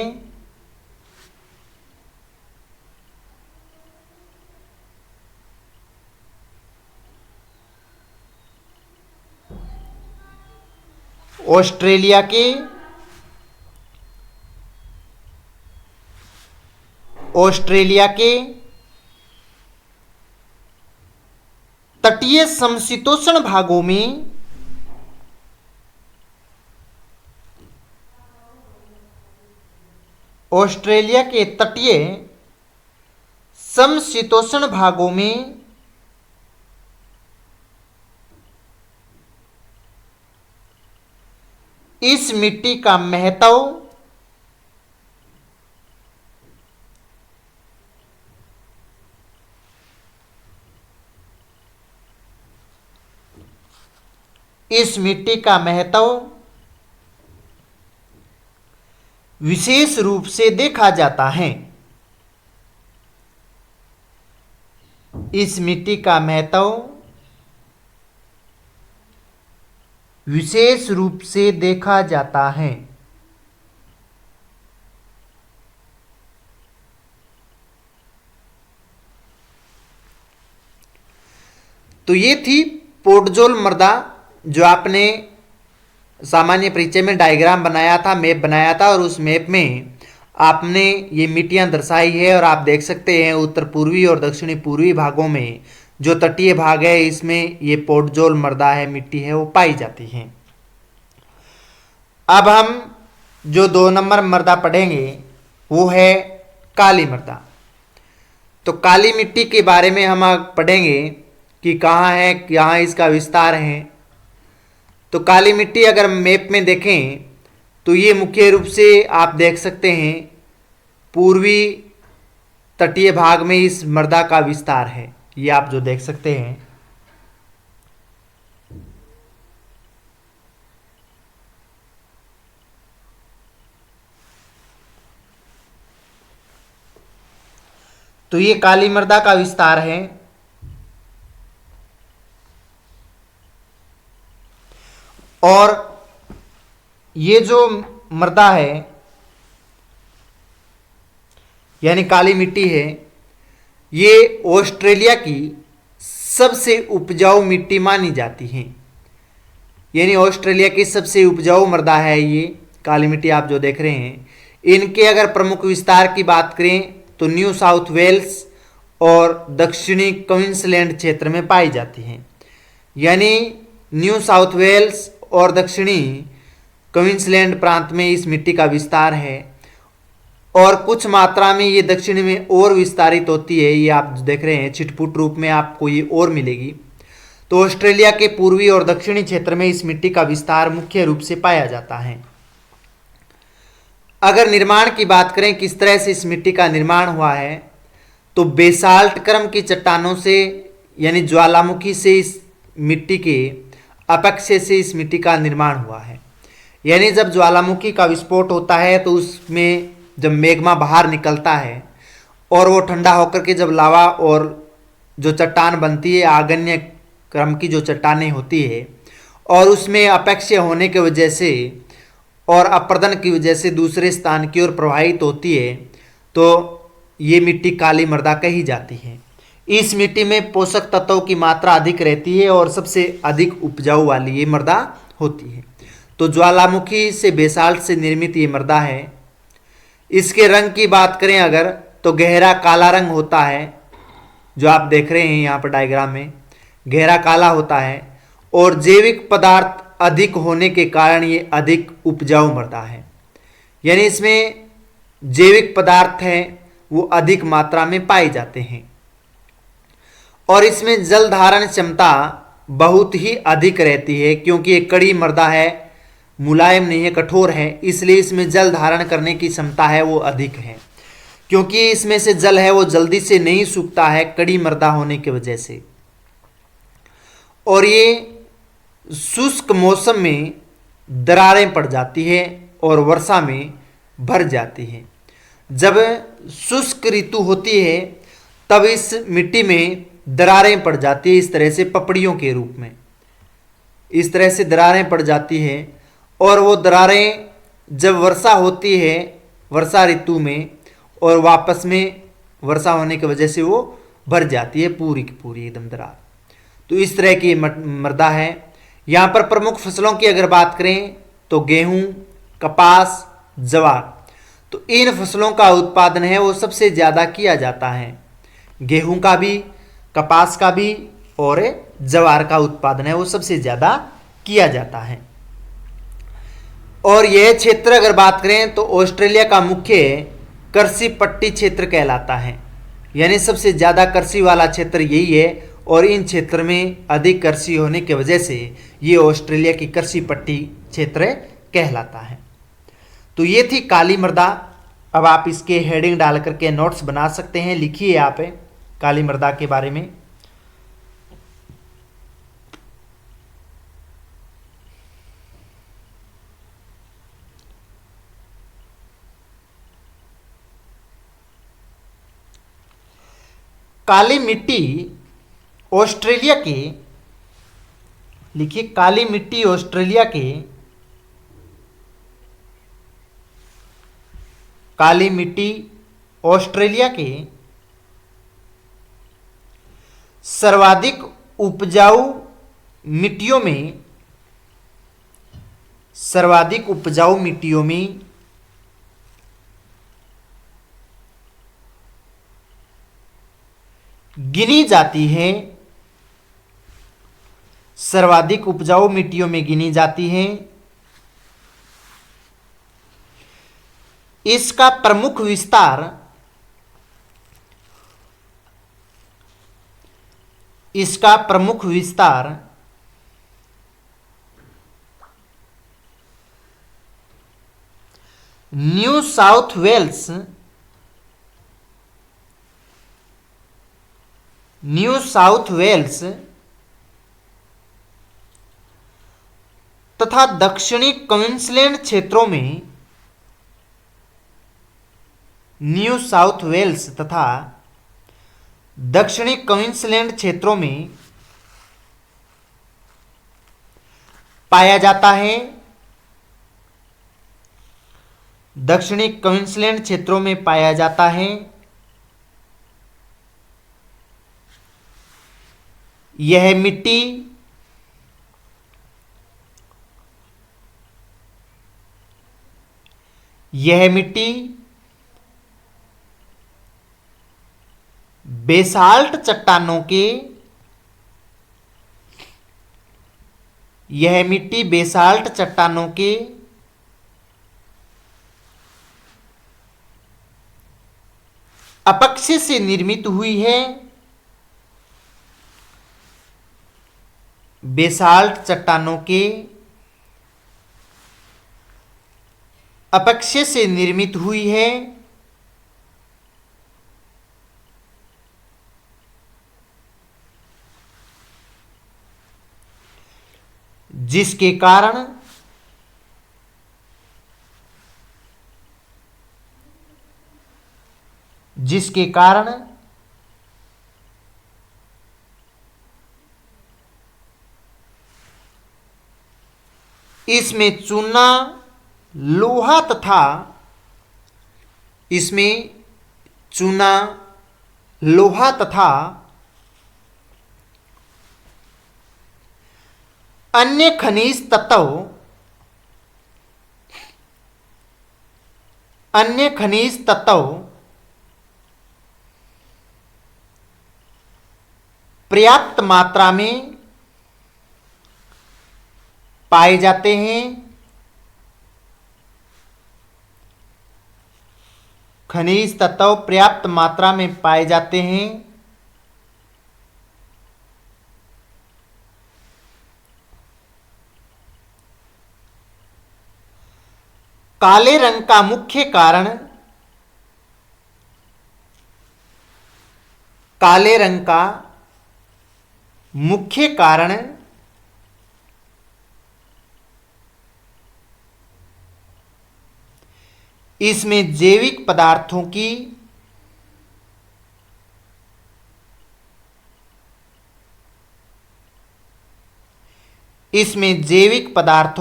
ऑस्ट्रेलिया के तटीय समशीतोष्ण भागों में ऑस्ट्रेलिया के तटीय समशीतोष्ण भागों में इस मिट्टी का महत्व विशेष रूप से देखा जाता है। इस मिट्टी का महत्व विशेष रूप से देखा जाता है। तो ये थी पोर्टजोल मृदा, जो आपने सामान्य परिचय में डायग्राम बनाया था, मैप बनाया था, और उस मैप में आपने ये मिट्टियां दर्शाई है। और आप देख सकते हैं उत्तर पूर्वी और दक्षिणी पूर्वी भागों में जो तटीय भाग है, इसमें ये पोर्टजोल मृदा है, मिट्टी है, वो पाई जाती है। अब हम जो 2 नंबर मृदा पढ़ेंगे वो है काली मृदा। तो काली मिट्टी के बारे में हम पढ़ेंगे कि कहाँ है, कहाँ इसका विस्तार है। तो काली मिट्टी अगर मैप में देखें तो ये मुख्य रूप से आप देख सकते हैं पूर्वी तटीय भाग में इस मृदा का विस्तार है। ये आप जो देख सकते हैं, तो ये काली मृदा का विस्तार है। और ये जो मृदा है यानी काली मिट्टी है, ये ऑस्ट्रेलिया की सबसे उपजाऊ मिट्टी मानी जाती है। यानी ऑस्ट्रेलिया की सबसे उपजाऊ मृदा है ये काली मिट्टी आप जो देख रहे हैं। इनके अगर प्रमुख विस्तार की बात करें तो न्यू साउथ वेल्स और दक्षिणी क्वींसलैंड क्षेत्र में पाई जाती हैं। यानी न्यू साउथ वेल्स और दक्षिणी क्वींसलैंड प्रांत में इस मिट्टी का विस्तार है, और कुछ मात्रा में ये दक्षिण में और विस्तारित होती है। ये आप देख रहे हैं छिटपुट रूप में आपको ये और मिलेगी। तो ऑस्ट्रेलिया के पूर्वी और दक्षिणी क्षेत्र में इस मिट्टी का विस्तार मुख्य रूप से पाया जाता है। अगर निर्माण की बात करें किस तरह से इस मिट्टी का निर्माण हुआ है, तो बेसाल्ट क्रम की चट्टानों से यानी ज्वालामुखी से इस मिट्टी के अपक्षय से इस मिट्टी का निर्माण हुआ है। यानी जब ज्वालामुखी का विस्फोट होता है तो उसमें जब मैग्मा बाहर निकलता है और वो ठंडा होकर के जब लावा और जो चट्टान बनती है, आग्नेय क्रम की जो चट्टानें होती है, और उसमें अपक्षय होने की वजह से और अपर्दन की वजह से दूसरे स्थान की ओर प्रवाहित होती है, तो ये मिट्टी काली मृदा कही जाती है। इस मिट्टी में पोषक तत्वों की मात्रा अधिक रहती है और सबसे अधिक उपजाऊ वाली ये मृदा होती है। तो ज्वालामुखी से बेसाल्ट से निर्मित ये मृदा है। इसके रंग की बात करें अगर, तो गहरा काला रंग होता है, जो आप देख रहे हैं यहाँ पर डायग्राम में, गहरा काला होता है। और जैविक पदार्थ अधिक होने के कारण ये अधिक उपजाऊ मृदा है, यानी इसमें जैविक पदार्थ हैं वो अधिक मात्रा में पाए जाते हैं। और इसमें जल धारण क्षमता बहुत ही अधिक रहती है, क्योंकि ये कड़ी मृदा है, मुलायम नहीं है, कठोर है, इसलिए इसमें जल धारण करने की क्षमता है वो अधिक है। क्योंकि इसमें से जल है वो जल्दी से नहीं सूखता है, कड़ी मृदा होने की वजह से। और ये शुष्क मौसम में दरारें पड़ जाती है और वर्षा में भर जाती है। जब शुष्क ऋतु होती है तब इस मिट्टी में दरारें पड़ जाती है, इस तरह से पपड़ियों के रूप में, इस तरह से दरारें पड़ जाती है। और वो दरारें जब वर्षा होती है, वर्षा ऋतु में, और वापस में वर्षा होने की वजह से वो भर जाती है पूरी की पूरी एकदम दरार। तो इस तरह की मृदा है। यहाँ पर प्रमुख फसलों की अगर बात करें तो गेहूं, कपास, ज्वार, तो इन फसलों का उत्पादन है वो सबसे ज़्यादा किया जाता है। गेहूं का भी, कपास का भी और ज्वार का उत्पादन है वो सबसे ज़्यादा किया जाता है। और यह क्षेत्र अगर बात करें तो ऑस्ट्रेलिया का मुख्य कृषि पट्टी क्षेत्र कहलाता है, यानी सबसे ज़्यादा कृषि वाला क्षेत्र यही है। और इन क्षेत्र में अधिक कृषि होने की वजह से ये ऑस्ट्रेलिया की कृषि पट्टी क्षेत्र कहलाता है। तो ये थी काली मृदा। अब आप इसके हेडिंग डाल करके नोट्स बना सकते हैं, लिखिए यहाँ पे काली मृदा के बारे में। काली मिट्टी ऑस्ट्रेलिया के, लिखिए काली मिट्टी ऑस्ट्रेलिया के, काली मिट्टी ऑस्ट्रेलिया के सर्वाधिक उपजाऊ मिट्टियों में, सर्वाधिक उपजाऊ मिट्टियों में गिनी जाती है, सर्वाधिक उपजाऊ मिट्टियों में गिनी जाती है। इसका प्रमुख विस्तार, इसका प्रमुख विस्तार New South Wales, New South Wales तथा दक्षिणी क्वींसलैंड क्षेत्रों में, न्यू साउथ वेल्स तथा दक्षिणी क्वींसलैंड क्षेत्रों में पाया जाता है। दक्षिणी क्वींसलैंड क्षेत्रों में पाया जाता है। यह मिट्टी बेसाल्ट चट्टानों के, यह मिट्टी बेसाल्ट चट्टानों के अपक्षय से निर्मित हुई है। बेसाल्ट चट्टानों के अपक्षय से निर्मित हुई है, जिसके कारण इसमें चूना, लोहा तथा, इसमें चूना, लोहा तथा अन्य खनिज तत्व, अन्य खनिज तत्व पर्याप्त मात्रा में पाए जाते हैं। खनिज तत्व पर्याप्त मात्रा में पाए जाते हैं। काले रंग का मुख्य कारण काले रंग का मुख्य कारण इसमें जैविक पदार्थों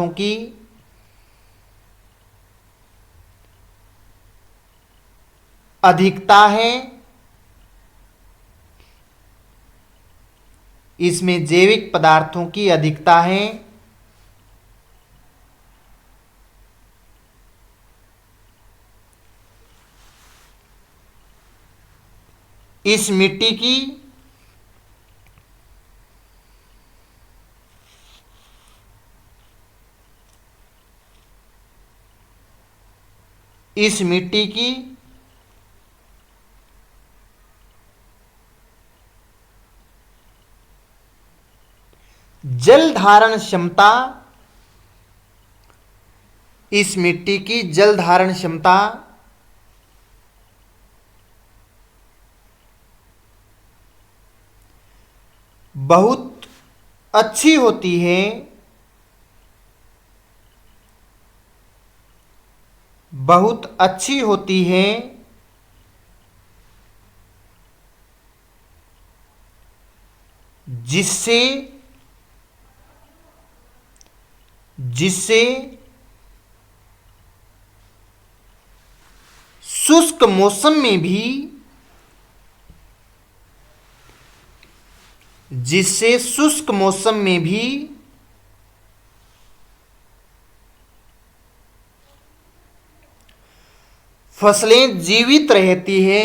की अधिकता है। इसमें जैविक पदार्थों की अधिकता है। इस मिट्टी की जल धारण क्षमता बहुत अच्छी होती है। जिससे शुष्क मौसम में भी फसलें जीवित रहती है।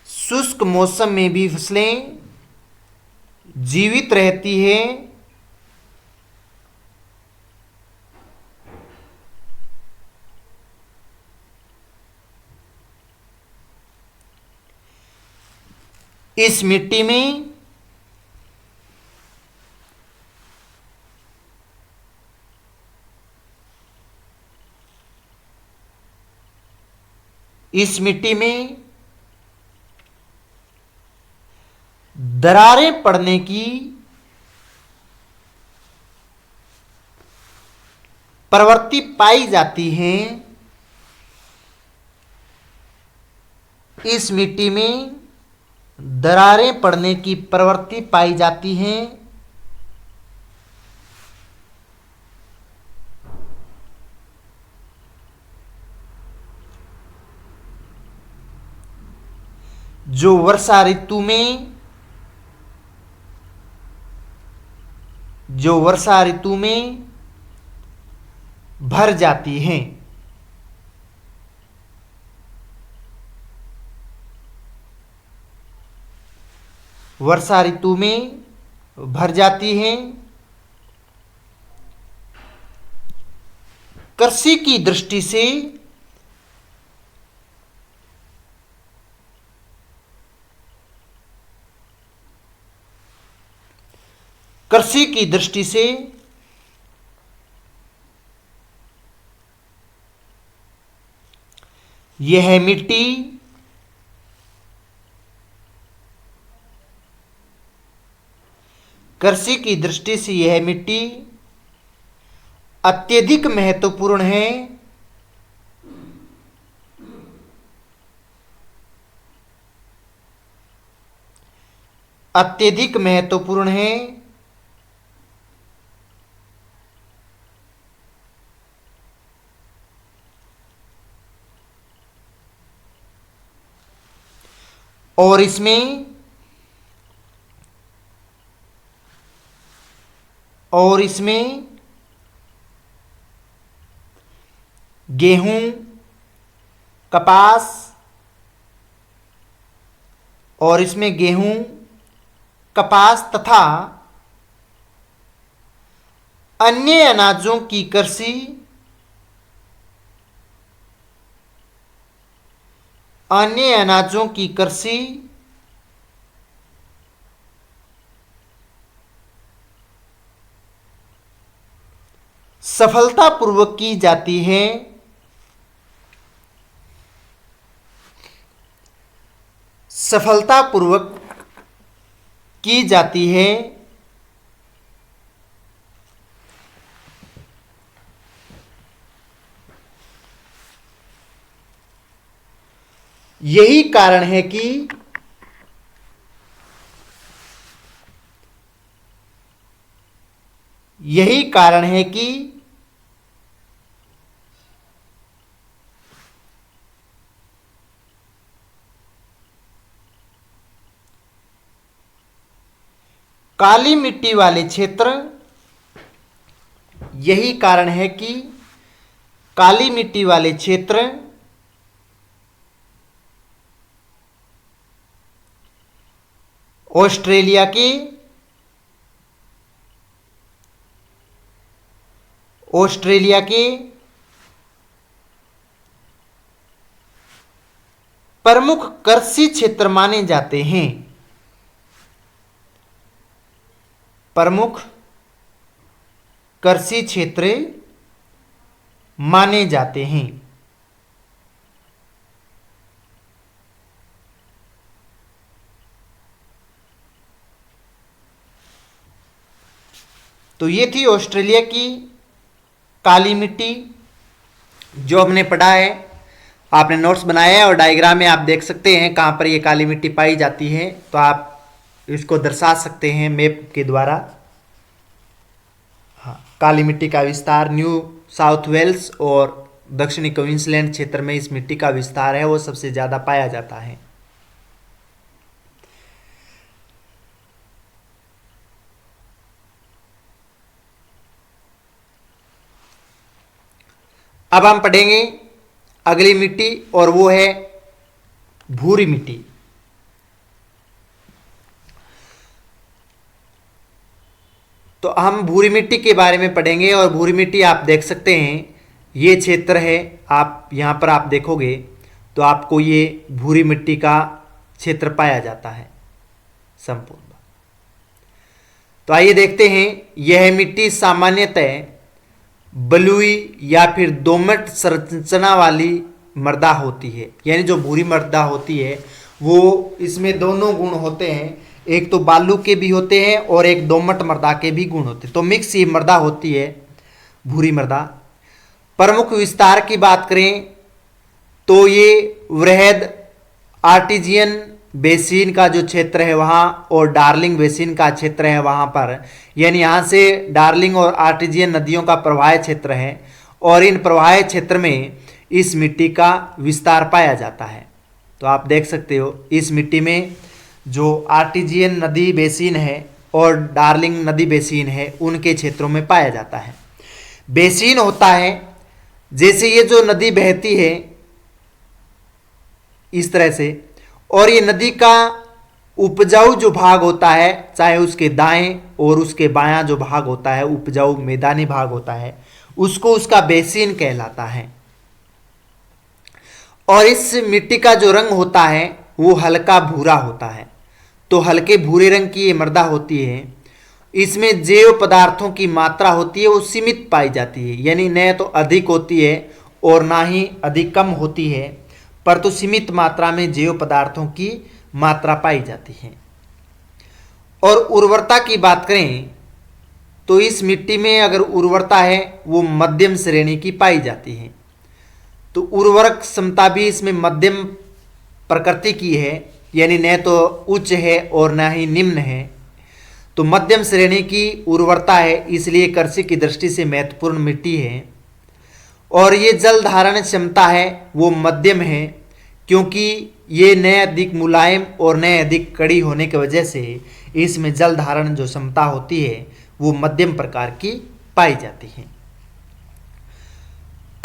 शुष्क मौसम में भी फसलें जीवित रहती है। इस मिट्टी में दरारें पड़ने की प्रवृत्ति पाई जाती है। इस मिट्टी में दरारें पड़ने की प्रवृत्ति पाई जाती है। जो वर्षा ऋतु में भर जाती हैं। वर्षा ऋतु में भर जाती हैं। कृषि की दृष्टि से यह मिट्टी अत्यधिक महत्वपूर्ण है। और इसमें गेहूं, कपास, और इसमें गेहूं, कपास तथा अन्य अनाजों की कृषि सफलतापूर्वक की जाती है। यही कारण है कि काली मिट्टी वाले क्षेत्र ऑस्ट्रेलिया के प्रमुख कृषि क्षेत्र माने जाते हैं। तो ये थी ऑस्ट्रेलिया की काली मिट्टी जो हमने पढ़ा है। आपने नोट्स बनाया है और डायग्राम में आप देख सकते हैं कहाँ पर ये काली मिट्टी पाई जाती है, तो आप इसको दर्शा सकते हैं मैप के द्वारा। हाँ, काली मिट्टी का विस्तार न्यू साउथ वेल्स और दक्षिणी क्वींसलैंड क्षेत्र में इस मिट्टी का विस्तार है वो सबसे ज़्यादा पाया जाता है। अब हम पढ़ेंगे अगली मिट्टी और वो है भूरी मिट्टी। तो हम भूरी मिट्टी के बारे में पढ़ेंगे और भूरी मिट्टी आप देख सकते हैं ये क्षेत्र है। आप यहाँ पर आप देखोगे तो आपको ये भूरी मिट्टी का क्षेत्र पाया जाता है संपूर्ण। तो आइए देखते हैं, यह मिट्टी सामान्यतः बलुई या फिर दोमट संरचना वाली मृदा होती है। यानी जो भूरी मृदा होती है वो इसमें दोनों गुण होते हैं, एक तो बालू के भी होते हैं और एक दोमट मृदा के भी गुण होते हैं। तो मिक्स ये मृदा होती है भूरी मृदा। प्रमुख विस्तार की बात करें तो ये वृहद आर्टिजियन बेसिन का जो क्षेत्र है वहाँ और डार्लिंग बेसिन का क्षेत्र है वहाँ पर, यानी यहाँ से डार्लिंग और आर्टिजियन नदियों का प्रवाह क्षेत्र है और इन प्रवाह क्षेत्र में इस मिट्टी का विस्तार पाया जाता है। तो आप देख सकते हो इस मिट्टी में जो आर्टिजियन नदी बेसिन है और डार्लिंग नदी बेसिन है उनके क्षेत्रों में पाया जाता है। बेसिन होता है जैसे ये जो नदी बहती है इस तरह से, और ये नदी का उपजाऊ जो भाग होता है चाहे उसके दाएं और उसके बायां जो भाग होता है उपजाऊ मैदानी भाग होता है उसको उसका बेसिन कहलाता है। और इस मिट्टी का जो रंग होता है वो हल्का भूरा होता है। तो हल्के भूरे रंग की ये मृदा होती है। इसमें जैव पदार्थों की मात्रा होती है वो सीमित पाई जाती है, यानी न तो अधिक होती है और ना ही अधिक कम होती है, पर तो सीमित मात्रा में जैव पदार्थों की मात्रा पाई जाती है। और उर्वरता की बात करें तो इस मिट्टी में अगर उर्वरता है वो मध्यम श्रेणी की पाई जाती है। तो उर्वरक क्षमता भी इसमें मध्यम प्रकृति की है, यानी न तो उच्च है और न ही निम्न है। तो मध्यम श्रेणी की उर्वरता है, इसलिए कृषि की दृष्टि से महत्वपूर्ण मिट्टी है। और ये जल धारण क्षमता है वो मध्यम है, क्योंकि ये न अधिक मुलायम और न अधिक कड़ी होने की वजह से इसमें जल धारण जो क्षमता होती है वो मध्यम प्रकार की पाई जाती है।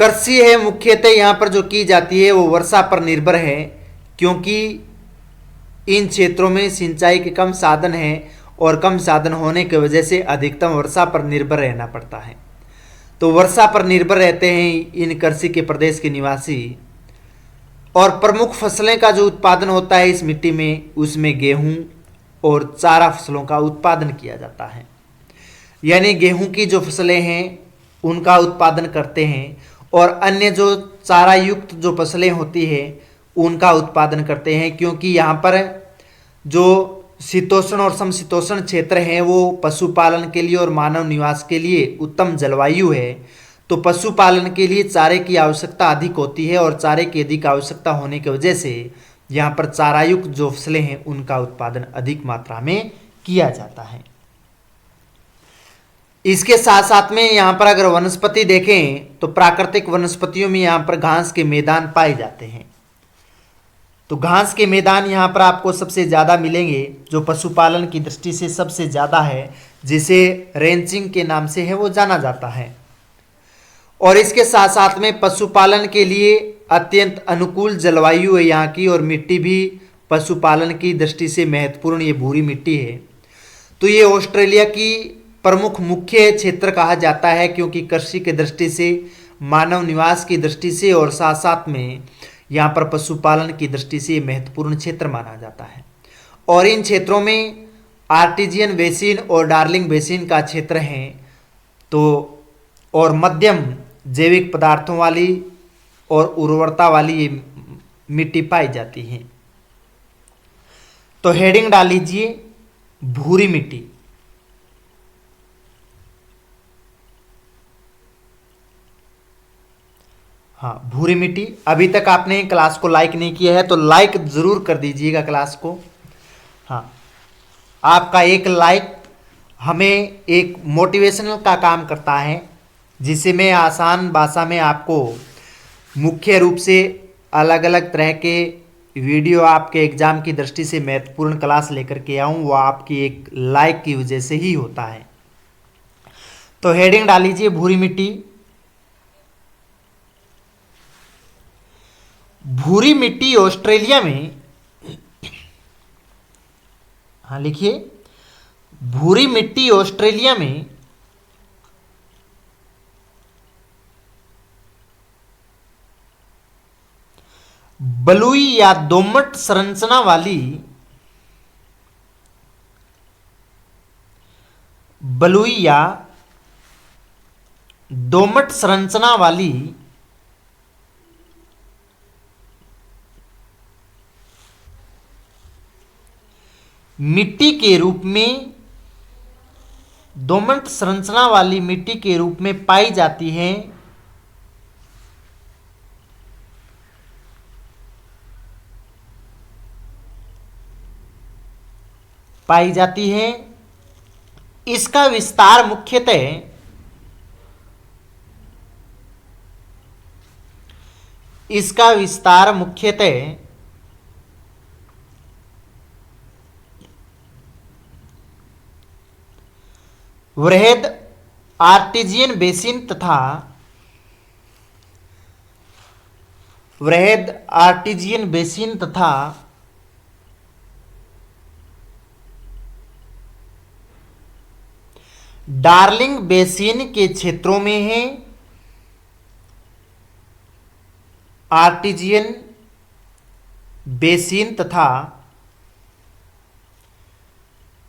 कृषि है मुख्यतः यहाँ पर जो की जाती है वो वर्षा पर निर्भर है, क्योंकि इन क्षेत्रों में सिंचाई के कम साधन हैं और कम साधन होने की वजह से अधिकतम वर्षा पर निर्भर रहना पड़ता है। तो वर्षा पर निर्भर रहते हैं इन कृषि के प्रदेश के निवासी। और प्रमुख फसलें का जो उत्पादन होता है इस मिट्टी में, उसमें गेहूं और चारा फसलों का उत्पादन किया जाता है। यानी गेहूं की जो फसलें हैं उनका उत्पादन करते हैं, और अन्य जो चारा युक्त जो फसलें होती हैं उनका उत्पादन करते हैं, क्योंकि यहाँ पर जो शीतोष्ण और समशीतोष्ण क्षेत्र हैं वो पशुपालन के लिए और मानव निवास के लिए उत्तम जलवायु है। तो पशुपालन के लिए चारे की आवश्यकता अधिक होती है, और चारे की अधिक आवश्यकता होने की वजह से यहाँ पर चारायुक्त जो फसलें हैं उनका उत्पादन अधिक मात्रा में किया जाता है। इसके साथ साथ में यहाँ पर अगर वनस्पति देखें तो प्राकृतिक वनस्पतियों में यहाँ पर घास के मैदान पाए जाते हैं। तो घास के मैदान यहाँ पर आपको सबसे ज़्यादा मिलेंगे, जो पशुपालन की दृष्टि से सबसे ज़्यादा है, जिसे रेंचिंग के नाम से है वो जाना जाता है। और इसके साथ साथ में पशुपालन के लिए अत्यंत अनुकूल जलवायु है यहाँ की, और मिट्टी भी पशुपालन की दृष्टि से महत्वपूर्ण ये भूरी मिट्टी है। तो ये ऑस्ट्रेलिया की प्रमुख मुख्य क्षेत्र कहा जाता है, क्योंकि कृषि की दृष्टि से, मानव निवास की दृष्टि से और साथ साथ में यहाँ पर पशुपालन की दृष्टि से महत्वपूर्ण क्षेत्र माना जाता है। और इन क्षेत्रों में आर्टिजियन बेसिन और डार्लिंग बेसिन का क्षेत्र है। तो और मध्यम जैविक पदार्थों वाली और उर्वरता वाली ये मिट्टी पाई जाती है। तो हेडिंग डाल लीजिए भूरी मिट्टी। हाँ, भूरी मिट्टी। अभी तक आपने क्लास को लाइक नहीं किया है तो लाइक ज़रूर कर दीजिएगा क्लास को। हाँ, आपका एक लाइक हमें एक मोटिवेशनल का काम करता है, जिसे मैं आसान भाषा में आपको मुख्य रूप से अलग अलग तरह के वीडियो आपके एग्ज़ाम की दृष्टि से महत्वपूर्ण क्लास लेकर के आऊँ, वो आपकी एक लाइक की वजह से ही होता है। तो हेडिंग डाल लीजिए भूरी मिट्टी। भूरी मिट्टी ऑस्ट्रेलिया में, हाँ लिखिए, भूरी मिट्टी ऑस्ट्रेलिया में बलुई या दोमट संरचना वाली, बलुई या दोमट संरचना वाली मिट्टी के रूप में, दोमट संरचना वाली मिट्टी के रूप में पाई जाती है। पाई जाती है। इसका विस्तार मुख्यतः वृहद आर्टिजियन बेसिन तथा डार्लिंग बेसिन के क्षेत्रों में है। आर्टिजियन बेसिन तथा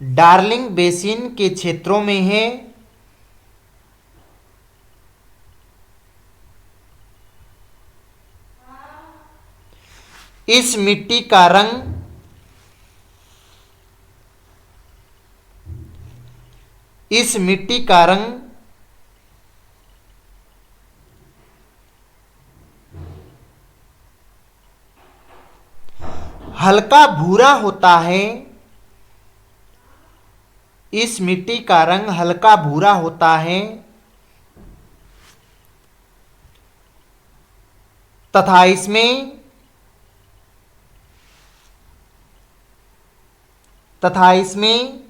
डार्लिंग बेसिन के क्षेत्रों में है। इस मिट्टी का रंग हल्का भूरा होता है। इस मिट्टी का रंग हल्का भूरा होता है तथा इसमें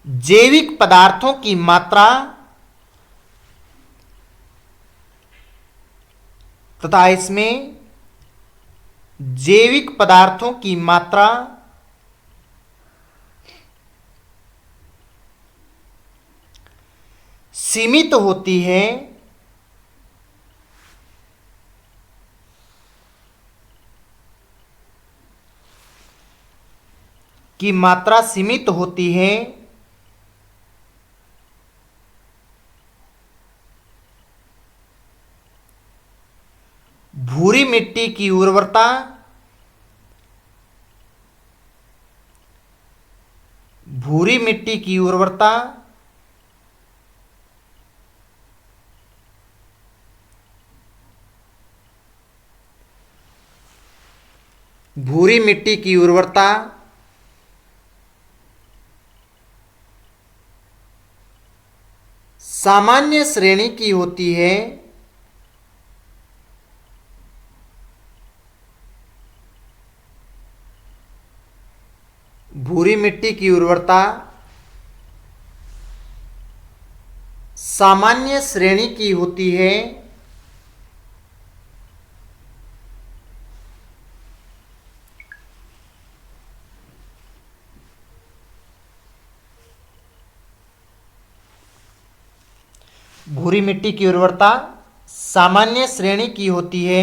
जैविक पदार्थों की मात्रा तथा इसमें जैविक पदार्थों की मात्रा सीमित होती है की मात्रा सीमित होती है भूरी मिट्टी की उर्वरता भूरी मिट्टी की उर्वरता भूरी मिट्टी की उर्वरता सामान्य श्रेणी की होती है भूरी मिट्टी की उर्वरता सामान्य श्रेणी की होती है भूरी मिट्टी की उर्वरता सामान्य श्रेणी की होती है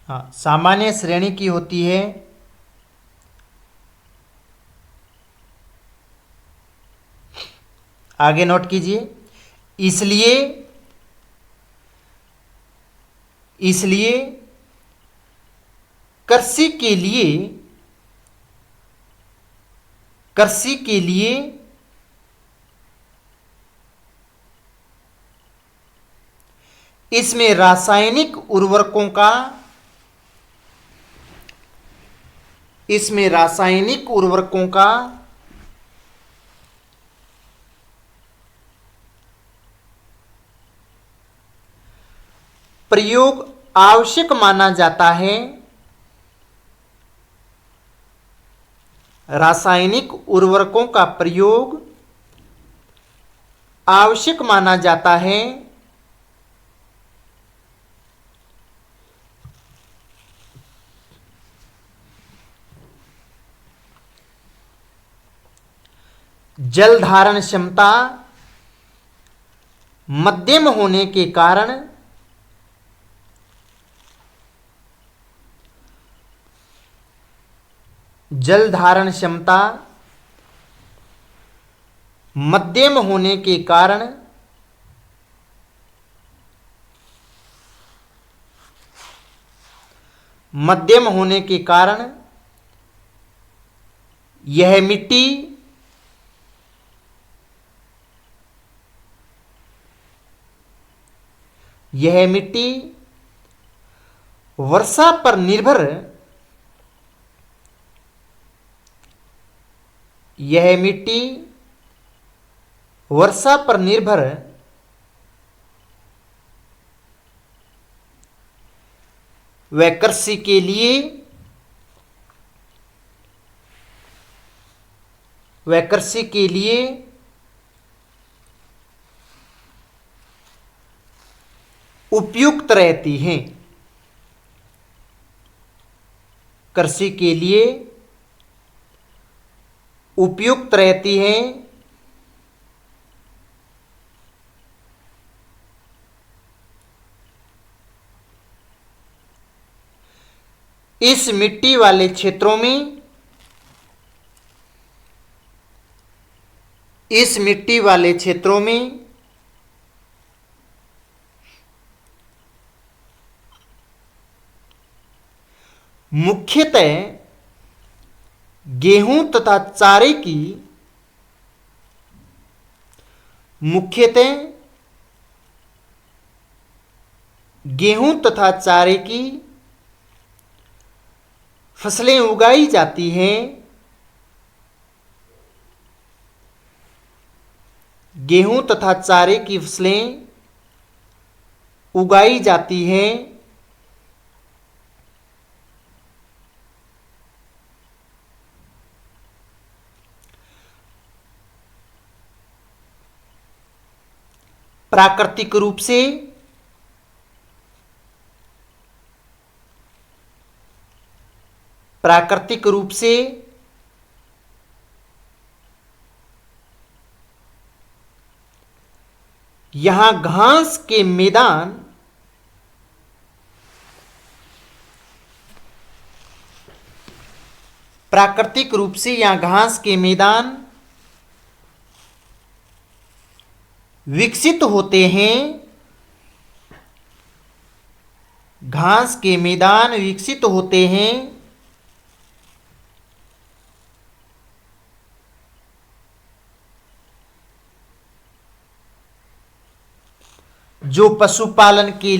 हाँ, सामान्य श्रेणी की होती है आगे नोट कीजिए। इसलिए इसलिए कृषि के लिए इसमें रासायनिक उर्वरकों का प्रयोग आवश्यक माना जाता है। रासायनिक उर्वरकों का प्रयोग आवश्यक माना जाता है जल धारण क्षमता मध्यम होने के कारण जल धारण क्षमता मध्यम होने के कारण यह मिट्टी वर्षा पर निर्भर व कृषि के लिए उपयुक्त रहती हैं। कृषि के लिए उपयुक्त रहती हैं। इस मिट्टी वाले क्षेत्रों में मुख्यतः गेहूं तथा चारे की गेहूं तथा चारे की फसलें उगाई जाती हैं। गेहूं तथा चारे की फसलें उगाई जाती हैं। प्राकृतिक रूप से यहां घास के मैदान प्राकृतिक रूप से यहां घास के मैदान विकसित होते हैं। घास के मैदान विकसित होते हैं। जो पशुपालन के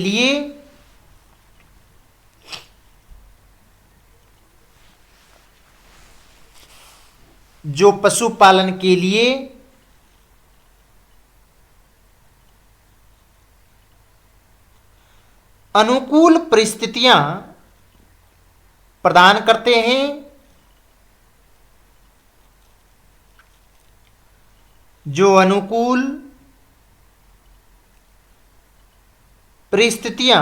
लिए अनुकूल परिस्थितियां प्रदान करते हैं। जो अनुकूल परिस्थितियां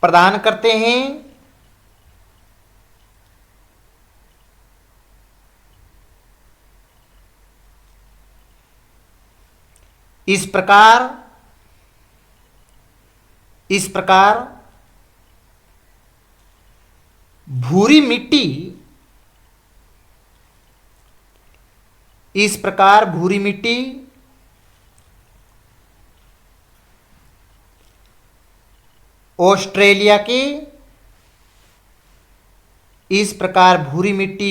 प्रदान करते हैं। इस प्रकार भूरी मिट्टी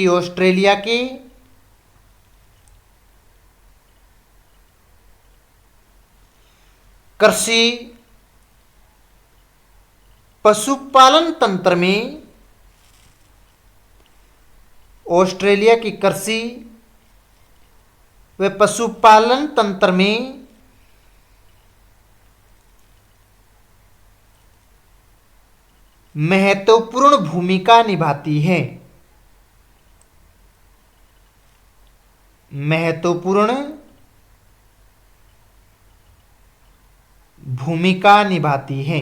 ऑस्ट्रेलिया के कृषि पशुपालन तंत्र में ऑस्ट्रेलिया की कृषि व पशुपालन तंत्र में महत्वपूर्ण भूमिका निभाती है। महत्वपूर्ण भूमिका निभाती है।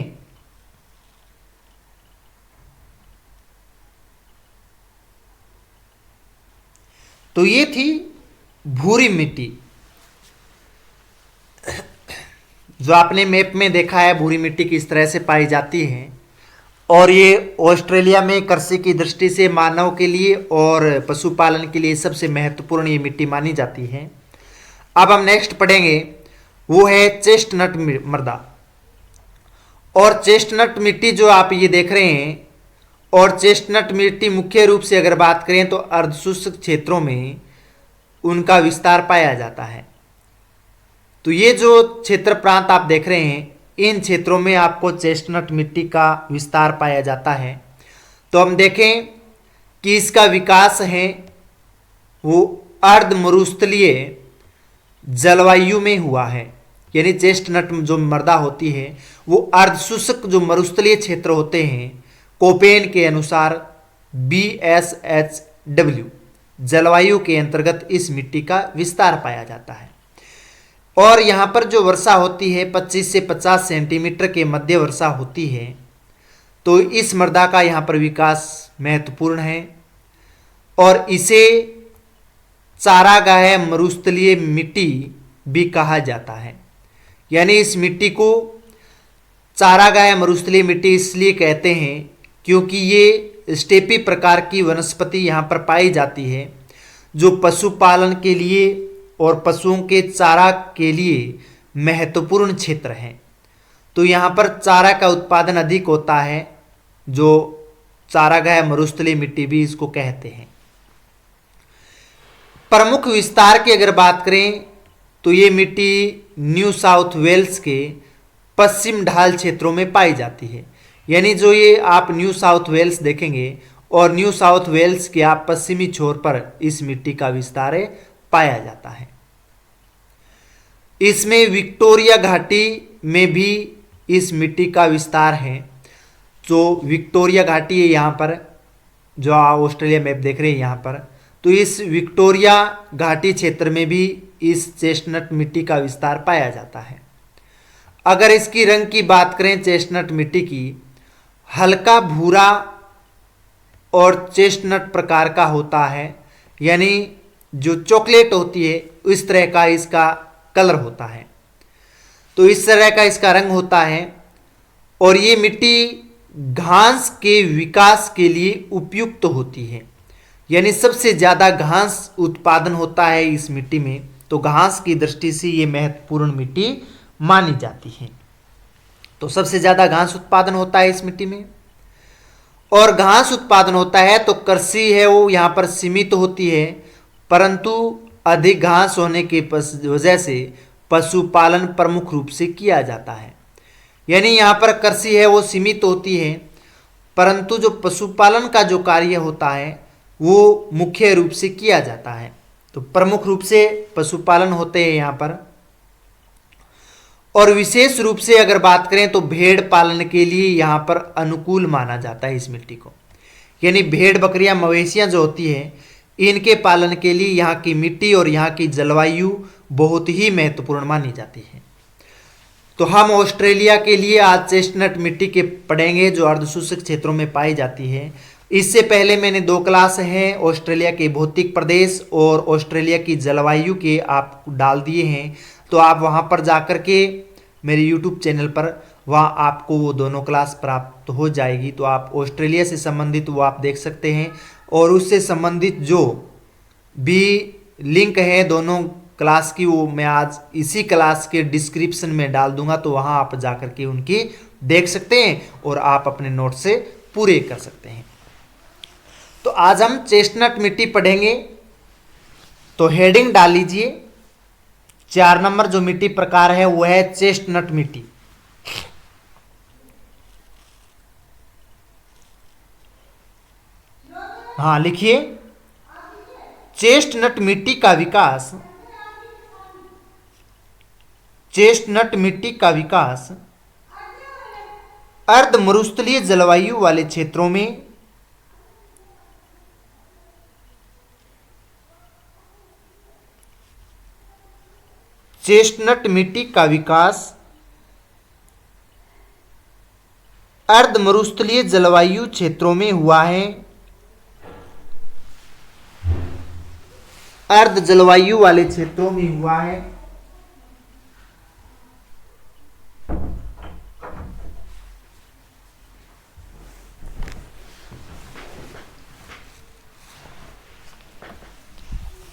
तो ये थी भूरी मिट्टी। जो आपने मैप में देखा है भूरी मिट्टी किस तरह से पाई जाती है, और ये ऑस्ट्रेलिया में कृषि की दृष्टि से मानव के लिए और पशुपालन के लिए सबसे महत्वपूर्ण ये मिट्टी मानी जाती है। अब हम नेक्स्ट पढ़ेंगे, वो है चेस्टनट मृदा। और चेस्टनट मिट्टी जो आप ये देख रहे हैं, और चेस्टनट मिट्टी मुख्य रूप से अगर बात करें तो अर्धशुष्क क्षेत्रों में उनका विस्तार पाया जाता है। तो ये जो क्षेत्र प्रांत आप देख रहे हैं, इन क्षेत्रों में आपको चेस्टनट मिट्टी का विस्तार पाया जाता है। तो हम देखें कि इसका विकास है वो अर्ध मरुस्थलीय जलवायु में हुआ है। यानी चेस्टनट जो मृदा होती है वो अर्धशुष्क जो मरुस्थलीय क्षेत्र होते हैं, कोपेन के अनुसार BSHW जलवायु के अंतर्गत इस मिट्टी का विस्तार पाया जाता है। और यहाँ पर जो वर्षा होती है 25 से 50 सेंटीमीटर के मध्य वर्षा होती है। तो इस मृदा का यहाँ पर विकास महत्वपूर्ण है, और इसे चारागाह मरुस्थलीय मिट्टी भी कहा जाता है। यानी इस मिट्टी को चारागाह मरुस्थलीय मिट्टी इसलिए कहते हैं क्योंकि ये स्टेपी प्रकार की वनस्पति यहाँ पर पाई जाती है, जो पशुपालन के लिए और पशुओं के चारा के लिए महत्वपूर्ण क्षेत्र है। तो यहाँ पर चारा का उत्पादन अधिक होता है, जो चारागाह मरुस्थलीय मिट्टी भी इसको कहते हैं। प्रमुख विस्तार की अगर बात करें तो ये मिट्टी न्यू साउथ वेल्स के पश्चिम ढाल क्षेत्रों में पाई जाती है। यानी जो ये आप न्यू साउथ वेल्स देखेंगे और न्यू साउथ वेल्स के आप पश्चिमी छोर पर इस मिट्टी का विस्तार पाया जाता है। इसमें विक्टोरिया घाटी में भी इस मिट्टी का विस्तार है। जो विक्टोरिया घाटी है यहाँ पर, जो आप ऑस्ट्रेलिया मैप देख रहे हैं यहाँ पर, तो इस विक्टोरिया घाटी क्षेत्र में भी इस चेस्टनट मिट्टी का विस्तार पाया जाता है। अगर इसकी रंग की बात करें चेस्टनट मिट्टी की, हल्का भूरा और चेस्टनट प्रकार का होता है, यानी जो चॉकलेट होती है इस तरह का इसका कलर होता है। तो इस तरह का इसका रंग होता है और ये मिट्टी घास के विकास के लिए उपयुक्त होती है। यानी सबसे ज़्यादा घास उत्पादन होता है इस मिट्टी में, तो घास की दृष्टि से ये महत्वपूर्ण मिट्टी मानी जाती है। तो सबसे ज़्यादा घास उत्पादन होता है इस मिट्टी में, और घास उत्पादन होता है तो कृषि है वो यहाँ पर सीमित होती है, परंतु अधिक घास होने की वजह से पशुपालन प्रमुख रूप से किया जाता है। यानी यहाँ पर कृषि है वो सीमित होती है, परंतु जो पशुपालन का जो कार्य होता है वो मुख्य रूप से किया जाता है। तो प्रमुख रूप से पशुपालन होते हैं यहाँ पर। और विशेष रूप से अगर बात करें तो भेड़ पालन के लिए यहाँ पर अनुकूल माना जाता है इस मिट्टी को। यानी भेड़ बकरियां मवेशियां जो होती हैं, इनके पालन के लिए यहाँ की मिट्टी और यहाँ की जलवायु बहुत ही महत्वपूर्ण मानी जाती है। तो हम ऑस्ट्रेलिया के लिए आज चेस्टनट मिट्टी के पढ़ेंगे जो अर्धशुष्क क्षेत्रों में पाई जाती है। इससे पहले मैंने 2 क्लास हैं ऑस्ट्रेलिया के भौतिक प्रदेश और ऑस्ट्रेलिया की जलवायु के आप डाल दिए हैं, तो आप वहाँ पर जाकर के मेरे यूट्यूब चैनल पर वहाँ आपको वो दोनों क्लास प्राप्त हो जाएगी। तो आप ऑस्ट्रेलिया से संबंधित वो आप देख सकते हैं, और उससे संबंधित जो भी लिंक है दोनों क्लास की वो मैं आज इसी क्लास के डिस्क्रिप्शन में डाल दूंगा, तो वहाँ आप जाकर के उनकी देख सकते हैं और आप अपने नोट से पूरे कर सकते हैं। तो आज हम चेस्टनट मिट्टी पढ़ेंगे। तो हेडिंग डाल लीजिए, 4 नंबर जो मिट्टी प्रकार है वो है चेस्टनट मिट्टी। हाँ लिखिए, चेस्टनट मिट्टी का विकास, चेस्टनट मिट्टी का विकास अर्ध मरुस्थलीय जलवायु वाले क्षेत्रों में चेस्टनट मिट्टी का विकास अर्ध मरुस्थलीय जलवायु क्षेत्रों में हुआ है। अर्ध जलवायु वाले क्षेत्रों में हुआ है।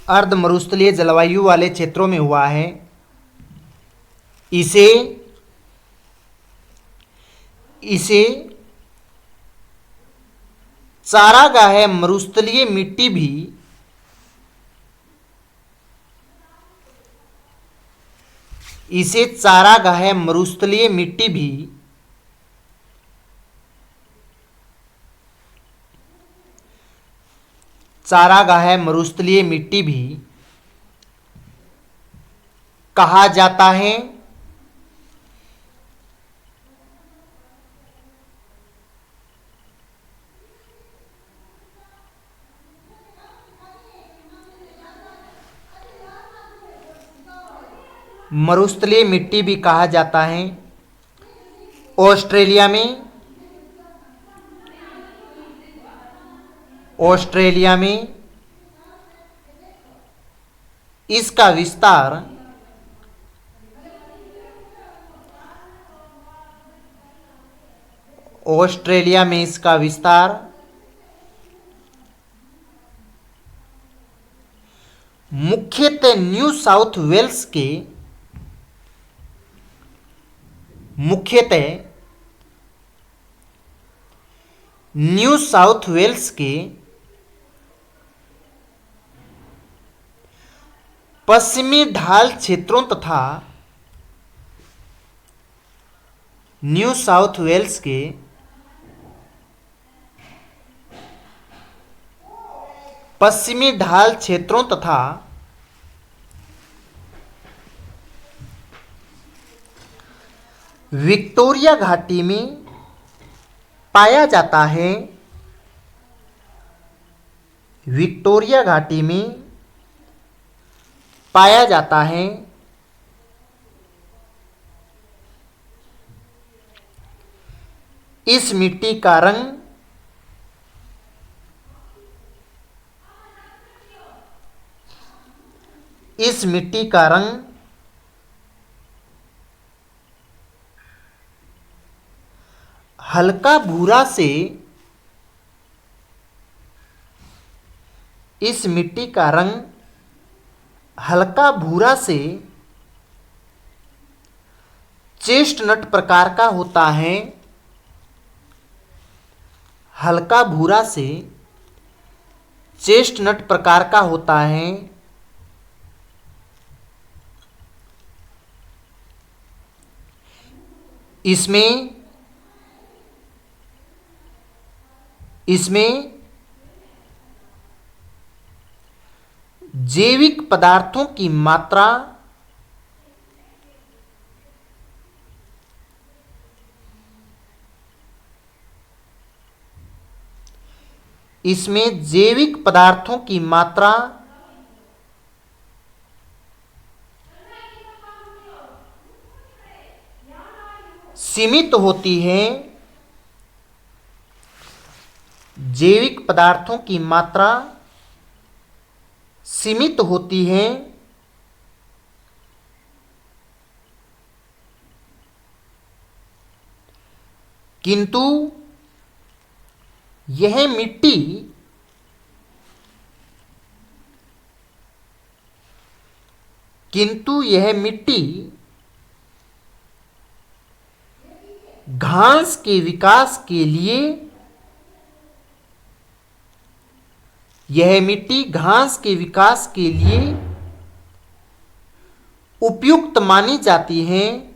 अर्ध मरुस्थलीय जलवायु वाले क्षेत्रों में हुआ है। इसे चारागाह मरुस्थलीय मिट्टी भी इसे चारागाह मरुस्थलीय मिट्टी भी चारागाह मरुस्थलीय मिट्टी भी कहा जाता है। मरुस्थलीय मिट्टी भी कहा जाता है। ऑस्ट्रेलिया में इसका विस्तार मुख्यतः न्यू साउथ वेल्स के पश्चिमी ढाल क्षेत्रों तथा न्यू साउथ वेल्स के पश्चिमी ढाल क्षेत्रों तथा विक्टोरिया घाटी में पाया जाता है। विक्टोरिया घाटी में पाया जाता है। इस मिट्टी का रंग इस मिट्टी का रंग हल्का भूरा से इस मिट्टी का रंग हल्का भूरा से चेस्टनट प्रकार का होता है। हल्का भूरा से चेस्टनट प्रकार का होता है। इसमें जैविक पदार्थों की मात्रा सीमित होती है। जैविक पदार्थों की मात्रा सीमित होती है। किंतु यह मिट्टी घास के विकास के लिए उपयुक्त मानी जाती है।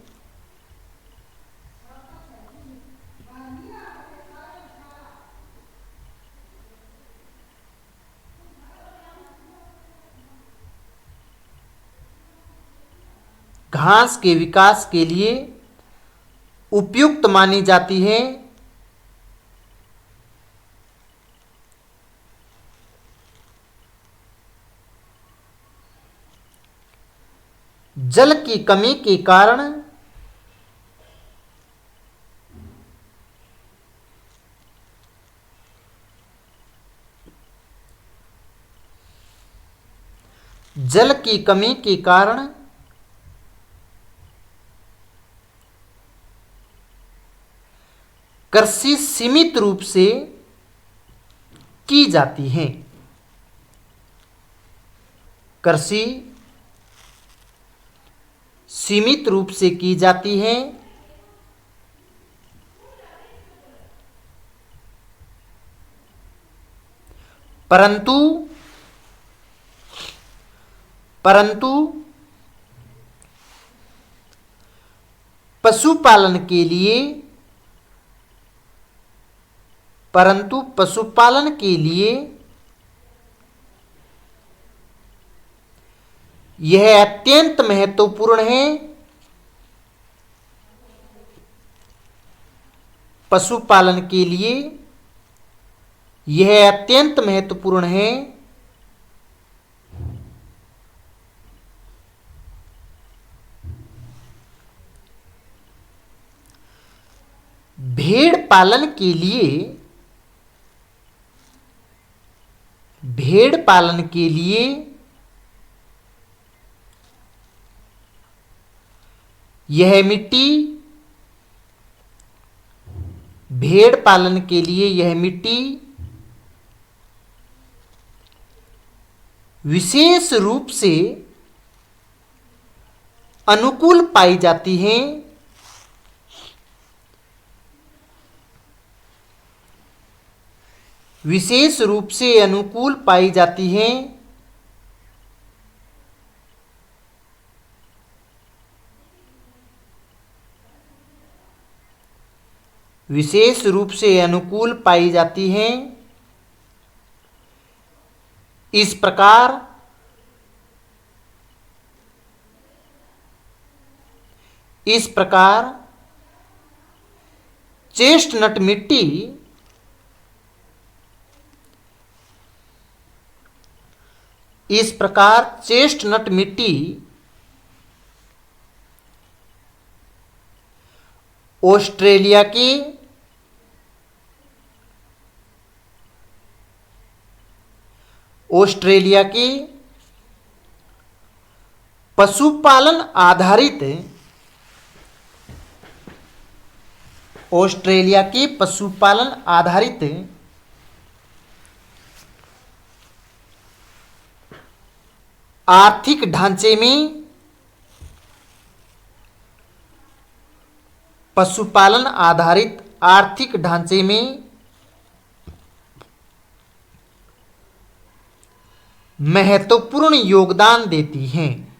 घास के विकास के लिए उपयुक्त मानी जाती है। जल की कमी के कारण कृषि सीमित रूप से की जाती है। कृषि सीमित रूप से की जाती है। परंतु पशुपालन के लिए यह अत्यंत महत्वपूर्ण है। पशुपालन के लिए यह अत्यंत महत्वपूर्ण है। भेड़ पालन के लिए यह मिट्टी विशेष रूप से अनुकूल पाई जाती है। विशेष रूप से अनुकूल पाई जाती हैं। विशेष रूप से अनुकूल पाई जाती हैं। इस प्रकार चेस्टनट मिट्टी ऑस्ट्रेलिया की पशुपालन आधारित आर्थिक ढांचे में महत्वपूर्ण योगदान देती हैं।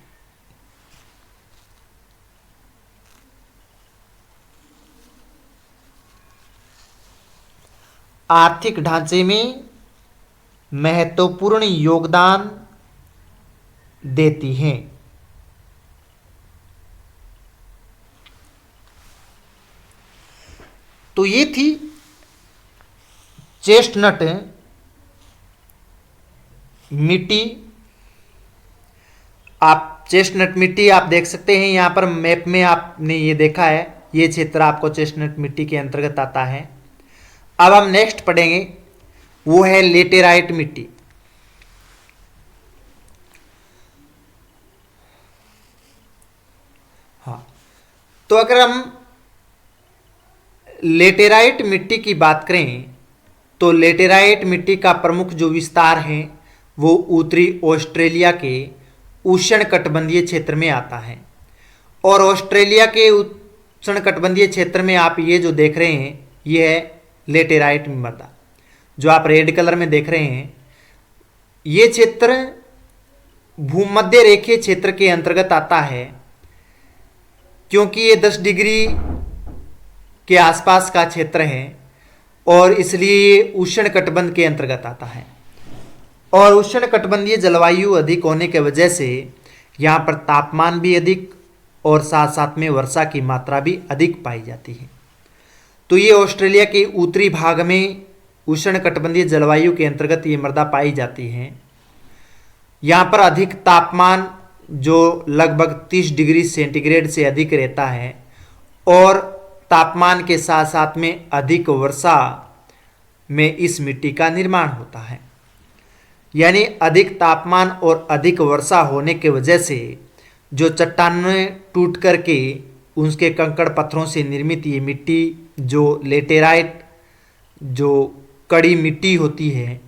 आर्थिक ढांचे में महत्वपूर्ण योगदान देती हैं। तो ये थी चेस्टनट मिट्टी। आप चेस्टनट मिट्टी आप देख सकते हैं यहाँ पर मैप में, आपने ये देखा है, ये क्षेत्र आपको चेस्टनट मिट्टी के अंतर्गत आता है। अब हम नेक्स्ट पढ़ेंगे, वो है लेटेराइट मिट्टी। हाँ, तो अगर हम लेटेराइट मिट्टी की बात करें तो लेटेराइट मिट्टी का प्रमुख जो विस्तार है वो उत्तरी ऑस्ट्रेलिया के उष्णकटिबंधीय क्षेत्र में आता है। और ऑस्ट्रेलिया के उष्णकटिबंधीय क्षेत्र में आप ये जो देख रहे हैं ये है लेटेराइट मृदा, जो आप रेड कलर में देख रहे हैं। ये क्षेत्र भूमध्य रेखीय क्षेत्र के अंतर्गत आता है, क्योंकि ये 10 डिग्री के आसपास का क्षेत्र है और इसलिए ये उष्णकटिबंध के अंतर्गत आता है। और उष्णकटिबंधीय जलवायु अधिक होने के वजह से यहाँ पर तापमान भी अधिक और साथ साथ में वर्षा की मात्रा भी अधिक पाई जाती है। तो ये ऑस्ट्रेलिया के उत्तरी भाग में उष्णकटिबंधीय जलवायु के अंतर्गत ये मृदा पाई जाती है। यहाँ पर अधिक तापमान जो लगभग 30 डिग्री सेंटीग्रेड से अधिक रहता है और तापमान के साथ साथ में अधिक वर्षा में इस मिट्टी का निर्माण होता है। यानी अधिक तापमान और अधिक वर्षा होने के वजह से जो चट्टानें टूट करके उसके कंकड़ पत्थरों से निर्मित ये मिट्टी जो लेटेराइट जो कड़ी मिट्टी होती है,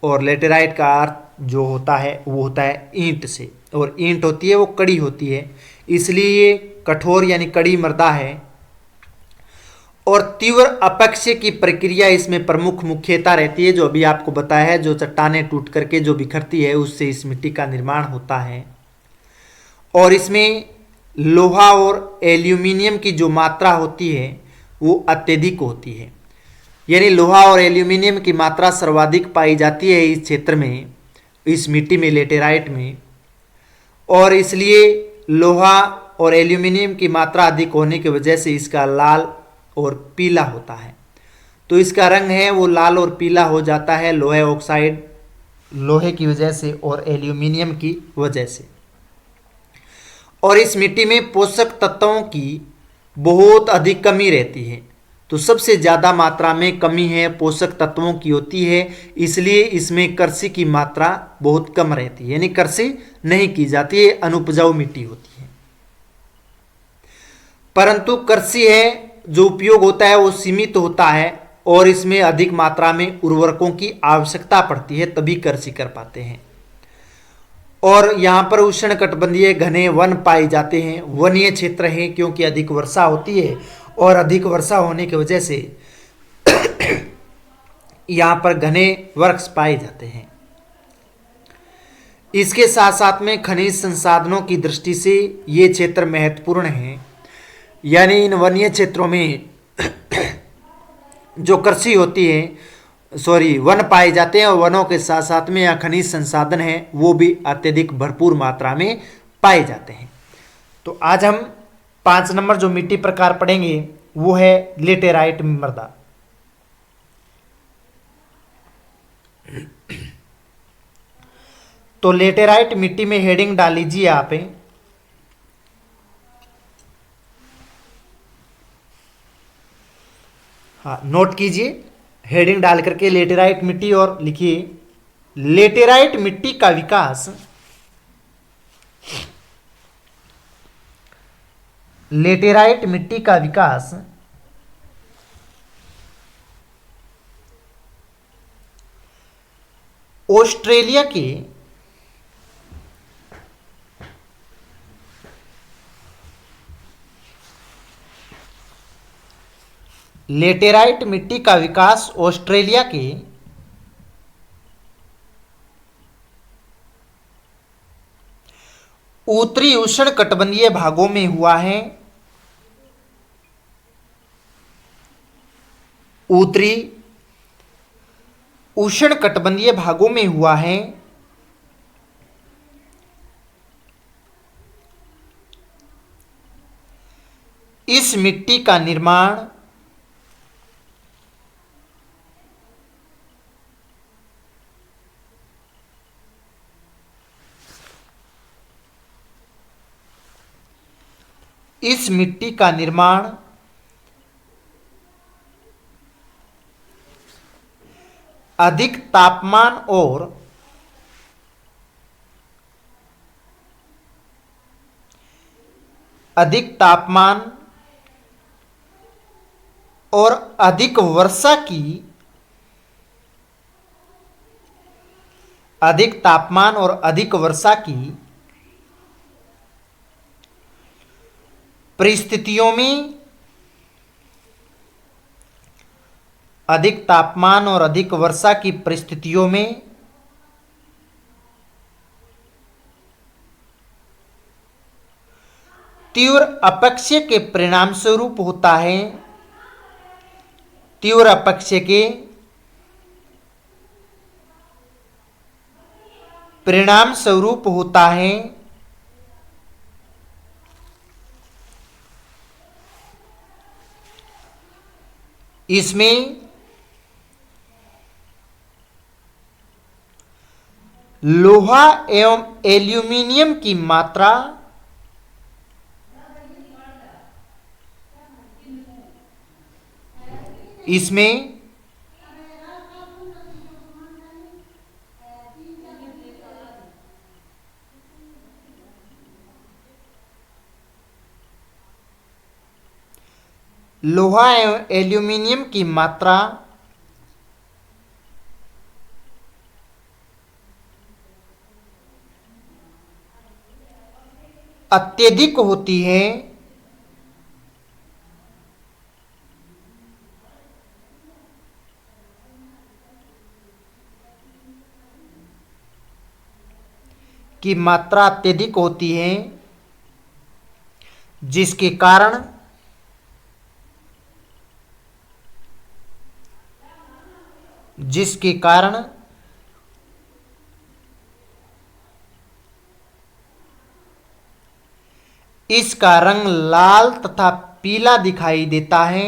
और लेटेराइट का अर्थ जो होता है वो होता है ईंट से, और ईंट होती है वो कड़ी होती है, इसलिए ये कठोर यानी कड़ी मृदा है। और तीव्र अपक्षय की प्रक्रिया इसमें प्रमुख मुख्यता रहती है, जो अभी आपको बताया है, जो चट्टानें टूट करके जो बिखरती है उससे इस मिट्टी का निर्माण होता है। और इसमें लोहा और एल्यूमिनियम की जो मात्रा होती है वो अत्यधिक होती है, यानी लोहा और एल्यूमिनियम की मात्रा सर्वाधिक पाई जाती है इस क्षेत्र में, इस मिट्टी में, लेटेराइट में। और इसलिए लोहा और एल्यूमिनियम की मात्रा अधिक होने की वजह से इसका लाल और पीला होता है। तो इसका रंग है वो लाल और पीला हो जाता है लोहे ऑक्साइड, लोहे की वजह से और एल्यूमिनियम की वजह से। और इस मिट्टी में पोषक तत्वों की बहुत अधिक कमी रहती है। तो सबसे ज़्यादा मात्रा में कमी है पोषक तत्वों की होती है, इसलिए इसमें कृषि की मात्रा बहुत कम रहती है, यानी कृषि नहीं की जाती है, अनुपजाऊ मिट्टी होती है। परंतु कृषि है जो उपयोग होता है वो सीमित होता है और इसमें अधिक मात्रा में उर्वरकों की आवश्यकता पड़ती है, तभी कृषि कर पाते हैं। और यहाँ पर उष्णकटिबंधीय घने वन पाए जाते हैं, वनीय क्षेत्र है, क्योंकि अधिक वर्षा होती है और अधिक वर्षा होने की वजह से यहाँ पर घने वृक्ष पाए जाते हैं। इसके साथ साथ में खनिज संसाधनों की दृष्टि से ये क्षेत्र महत्वपूर्ण है, यानी इन वनीय क्षेत्रों में जो कृषि होती है, सॉरी, वन पाए जाते हैं और वनों के साथ साथ में यहाँ खनिज संसाधन है वो भी अत्यधिक भरपूर मात्रा में पाए जाते हैं। तो आज हम 5 नंबर जो मिट्टी प्रकार पढ़ेंगे वो है लेटेराइट मृदा। तो लेटेराइट मिट्टी में हेडिंग डाल लीजिए आप। हाँ, नोट कीजिए, हेडिंग डाल करके लेटेराइट मिट्टी और लिखिए लेटेराइट मिट्टी का विकास लेटेराइट मिट्टी का विकास ऑस्ट्रेलिया के लेटेराइट मिट्टी का विकास ऑस्ट्रेलिया के उत्तरी उष्णकटिबंधीय भागों में हुआ है। उत्तरी उष्णकटिबंधीय भागों में हुआ है। इस मिट्टी का निर्माण इस मिट्टी का निर्माण अधिक तापमान और अधिक वर्षा की अधिक तापमान और अधिक वर्षा की परिस्थितियों में अधिक तापमान और अधिक वर्षा की परिस्थितियों में तीव्र अपक्षय के परिणाम स्वरूप होता है। तीव्र अपक्षय के परिणाम स्वरूप होता है। इसमें लोहा एवं एल्यूमिनियम की मात्रा इसमें लोहा एवं एल्यूमिनियम की मात्रा अत्यधिक होती है। की मात्रा अत्यधिक होती है जिसके कारण इसका रंग लाल तथा पीला दिखाई देता है।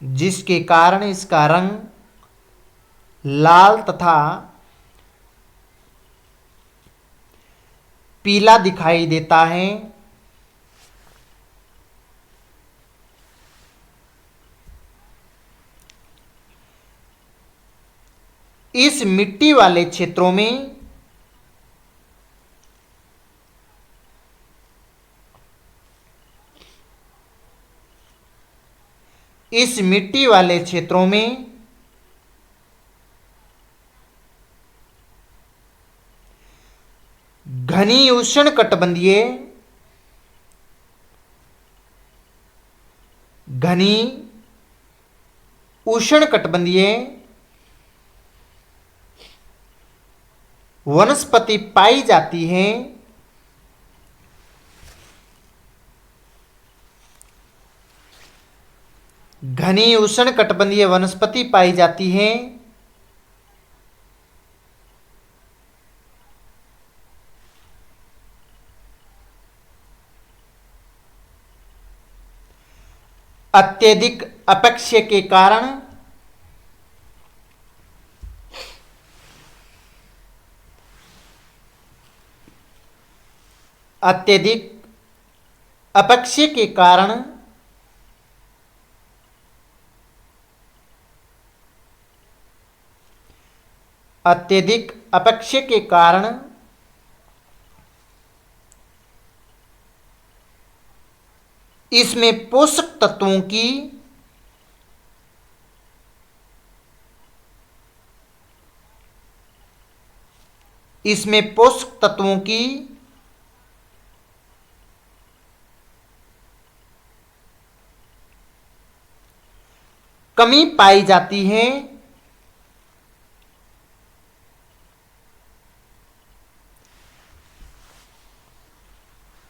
जिसके कारण इसका रंग लाल तथा पीला दिखाई देता है। इस मिट्टी वाले क्षेत्रों में इस मिट्टी वाले क्षेत्रों में घनी उष्णकटिबंधीय वनस्पति पाई जाती हैं। घनी उष्णकटिबंधीय वनस्पति पाई जाती हैं। अत्यधिक अपक्षय के कारण अत्यधिक अपक्षय के कारण अत्यधिक अपक्षय के कारण इसमें पोषक तत्वों की कमी पाई जाती है।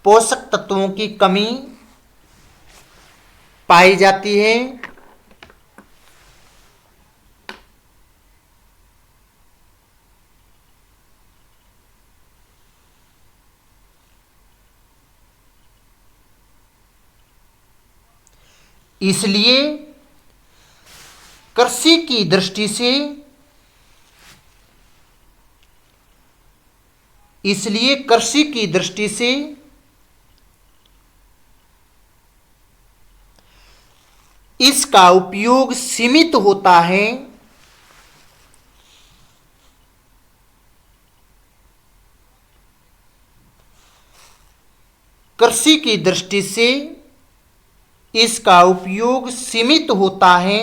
पोषक तत्वों की कमी पाई जाती है। इसलिए कृषि की दृष्टि से इसका उपयोग सीमित होता है। कृषि की दृष्टि से इसका उपयोग सीमित होता है।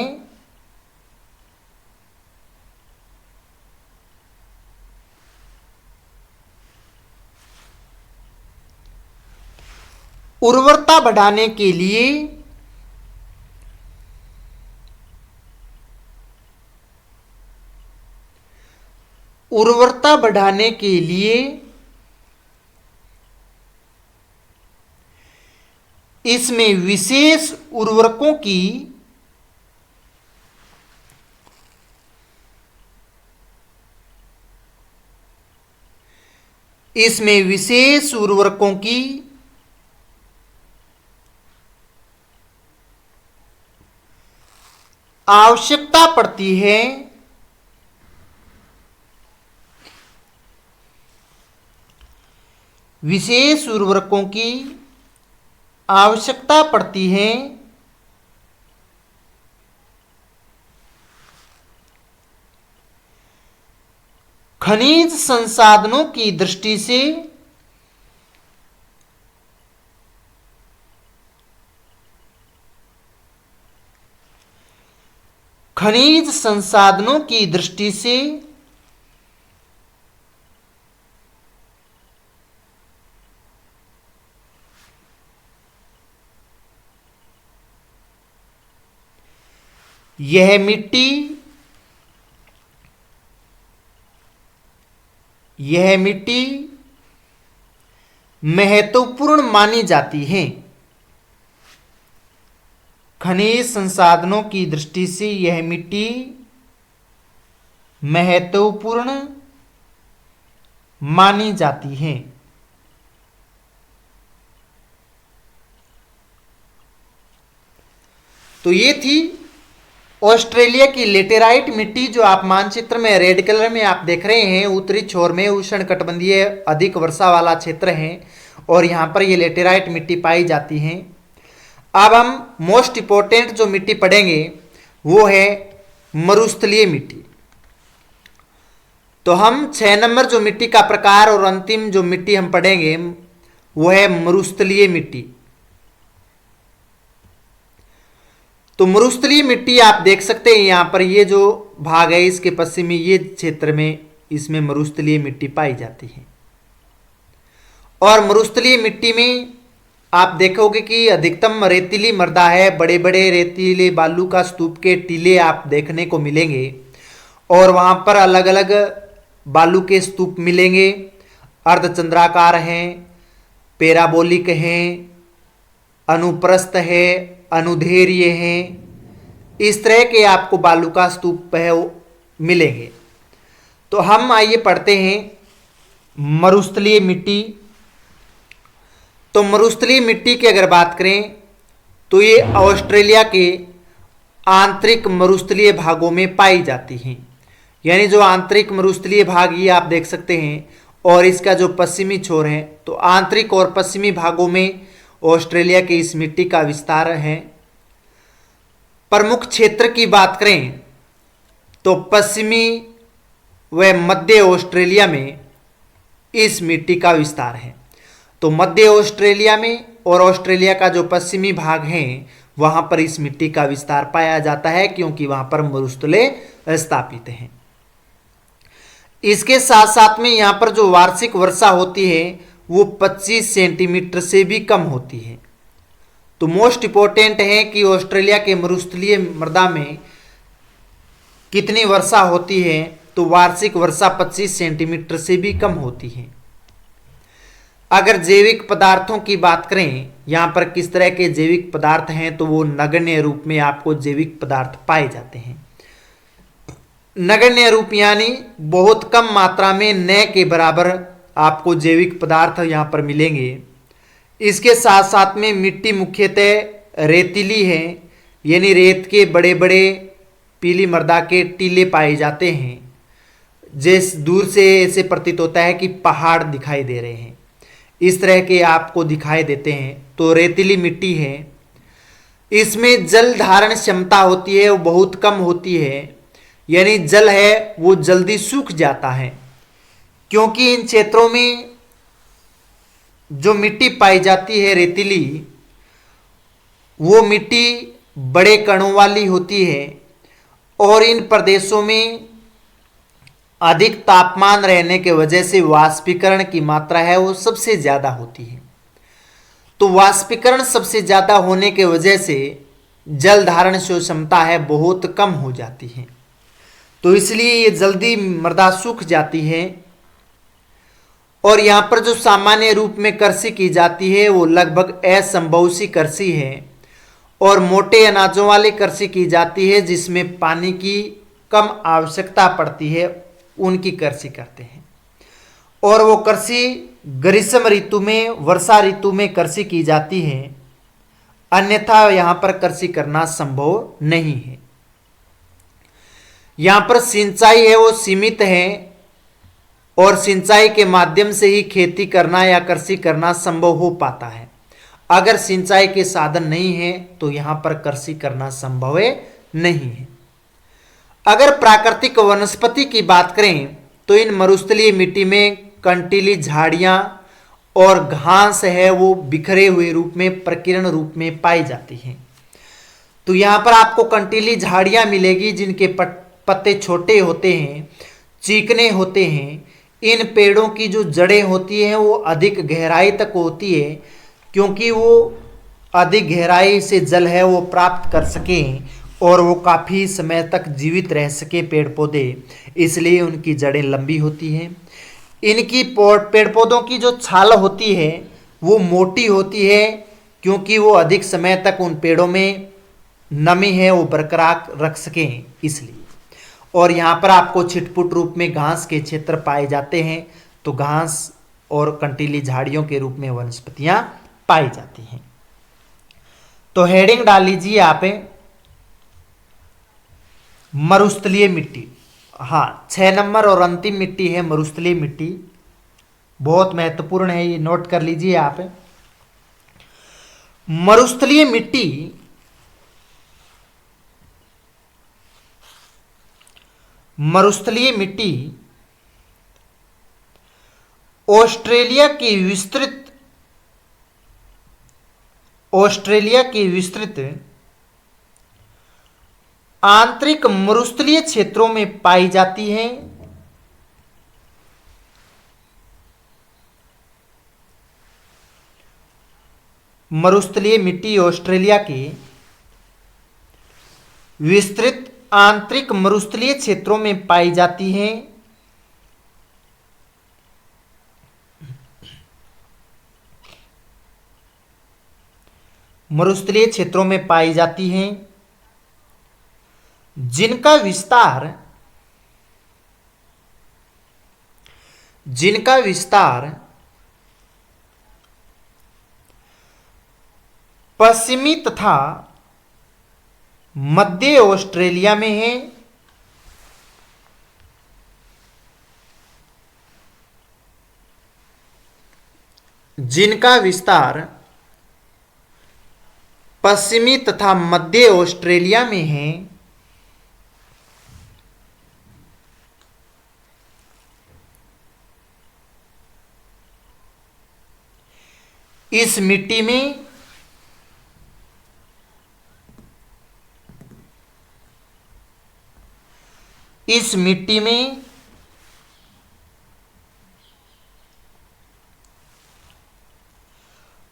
उर्वरता बढ़ाने के लिए इसमें विशेष उर्वरकों की आवश्यकता पड़ती है। विशेष उर्वरकों की आवश्यकता पड़ती है। खनिज संसाधनों की दृष्टि से यह मिट्टी महत्वपूर्ण मानी जाती है। खनिज संसाधनों की दृष्टि से यह मिट्टी महत्वपूर्ण मानी जाती है। तो ये थी ऑस्ट्रेलिया की लेटेराइट मिट्टी, जो आप मानचित्र में रेड कलर में आप देख रहे हैं। उत्तरी छोर में उष्णकटिबंधीय अधिक वर्षा वाला क्षेत्र है और यहाँ पर ये लेटेराइट मिट्टी पाई जाती है। अब हम मोस्ट इंपॉर्टेंट जो मिट्टी पढ़ेंगे वो है मरुस्थलीय मिट्टी। तो हम 6 नंबर जो मिट्टी का प्रकार और अंतिम जो मिट्टी हम पढ़ेंगे वो है मरुस्थलीय मिट्टी। तो मरुस्थलीय मिट्टी आप देख सकते हैं यहाँ पर, ये जो भाग है इसके पश्चिमी ये क्षेत्र में इसमें मरुस्थलीय मिट्टी पाई जाती है। और मरुस्थलीय मिट्टी में आप देखोगे कि अधिकतम रेतीली मृदा है। बड़े बड़े रेतीले बालू का स्तूप के टीले आप देखने को मिलेंगे और वहाँ पर अलग अलग बालू के स्तूप मिलेंगे। अर्धचंद्राकार हैं, पैराबोलिक हैं, अनुप्रस्थ है, अनुदैर्घ्य हैं, इस तरह के आपको बालू का स्तूप है वो मिलेंगे। तो हम आइए पढ़ते हैं मरुस्थलीय मिट्टी। तो मरुस्थलीय मिट्टी की अगर बात करें तो ये ऑस्ट्रेलिया के आंतरिक मरुस्थलीय भागों में पाई जाती हैं। यानी जो आंतरिक मरुस्थलीय भाग ये आप देख सकते हैं, और इसका जो पश्चिमी छोर है, तो आंतरिक और पश्चिमी भागों में ऑस्ट्रेलिया की इस मिट्टी का विस्तार है। प्रमुख क्षेत्र की बात करें तो पश्चिमी व मध्य ऑस्ट्रेलिया में इस मिट्टी का विस्तार है। तो मध्य ऑस्ट्रेलिया में और ऑस्ट्रेलिया का जो पश्चिमी भाग है वहां पर इस मिट्टी का विस्तार पाया जाता है, क्योंकि वहां पर मरुस्थलीय स्थापित हैं। इसके साथ साथ में यहां पर जो वार्षिक वर्षा होती है वो 25 सेंटीमीटर से भी कम होती है। तो मोस्ट इंपॉर्टेंट है कि ऑस्ट्रेलिया के मरुस्थलीय मृदा में कितनी वर्षा होती है, तो वार्षिक वर्षा 25 सेंटीमीटर से भी कम होती है। अगर जैविक पदार्थों की बात करें, यहाँ पर किस तरह के जैविक पदार्थ हैं, तो वो नगण्य रूप में आपको जैविक पदार्थ पाए जाते हैं। नगण्य रूप यानी बहुत कम मात्रा में न के बराबर आपको जैविक पदार्थ यहाँ पर मिलेंगे। इसके साथ साथ में मिट्टी मुख्यतः रेतीली है, यानी रेत के बड़े बड़े पीली मृदा के टीले पाए जाते हैं। जिस दूर से ऐसे प्रतीत होता है कि पहाड़ दिखाई दे रहे हैं, इस तरह के आपको दिखाई देते हैं। तो रेतीली मिट्टी है, इसमें जल धारण क्षमता होती है वो बहुत कम होती है, यानी जल है वो जल्दी सूख जाता है, क्योंकि इन क्षेत्रों में जो मिट्टी पाई जाती है रेतीली, वो मिट्टी बड़े कणों वाली होती है और इन प्रदेशों में अधिक तापमान रहने के वजह से वाष्पीकरण की मात्रा है वो सबसे ज़्यादा होती है। तो वाष्पीकरण सबसे ज़्यादा होने के वजह से जल धारण क्षमता है बहुत कम हो जाती है। तो इसलिए ये जल्दी मृदा सूख जाती है। और यहाँ पर जो सामान्य रूप में कृषि की जाती है वो लगभग असंभव सी कृषि है, और मोटे अनाजों वाली कृषि की जाती है जिसमें पानी की कम आवश्यकता पड़ती है, उनकी कृषि करते हैं। और वो कृषि ग्रीष्म ऋतु में, वर्षा ऋतु में कृषि की जाती है, अन्यथा यहाँ पर कृषि करना संभव नहीं है। यहाँ पर सिंचाई है वो सीमित है, और सिंचाई के माध्यम से ही खेती करना या कृषि करना संभव हो पाता है। अगर सिंचाई के साधन नहीं है तो यहाँ पर कृषि करना संभव नहीं है। अगर प्राकृतिक वनस्पति की बात करें तो इन मरुस्थलीय मिट्टी में कंटीली झाड़ियाँ और घास है वो बिखरे हुए रूप में, प्रकीर्ण रूप में पाई जाती हैं। तो यहाँ पर आपको कंटीली झाड़ियाँ मिलेगी जिनके पत्ते छोटे होते हैं, चिकने होते हैं। इन पेड़ों की जो जड़ें होती हैं वो अधिक गहराई तक होती है, क्योंकि वो अधिक गहराई से जल है वो प्राप्त कर सकें और वो काफ़ी समय तक जीवित रह सके पेड़ पौधे, इसलिए उनकी जड़ें लंबी होती हैं। इनकी पेड़ पौधों की जो छाल होती है वो मोटी होती है, क्योंकि वो अधिक समय तक उन पेड़ों में नमी है वो बरकरार रख सकें इसलिए। और यहाँ पर आपको छिटपुट रूप में घास के क्षेत्र पाए जाते हैं, तो घास और कंटीली झाड़ियों के रूप में वनस्पतियाँ पाई जाती हैं। तो हेडिंग डाल लीजिए आप मरुस्थलीय मिट्टी। हाँ, 6 नंबर और अंतिम मिट्टी है मरुस्थलीय मिट्टी, बहुत महत्वपूर्ण है, ये नोट कर लीजिए आप। मरुस्थलीय मिट्टी ऑस्ट्रेलिया की विस्तृत आंतरिक मरुस्थलीय क्षेत्रों में पाई जाती है। मरुस्थलीय मिट्टी ऑस्ट्रेलिया की विस्तृत आंतरिक मरुस्थलीय क्षेत्रों में पाई जाती है। मरुस्थलीय क्षेत्रों में पाई जाती हैं जिनका विस्तार पश्चिमी तथा मध्य ऑस्ट्रेलिया में है, जिनका विस्तार पश्चिमी तथा मध्य ऑस्ट्रेलिया में है, इस मिट्टी में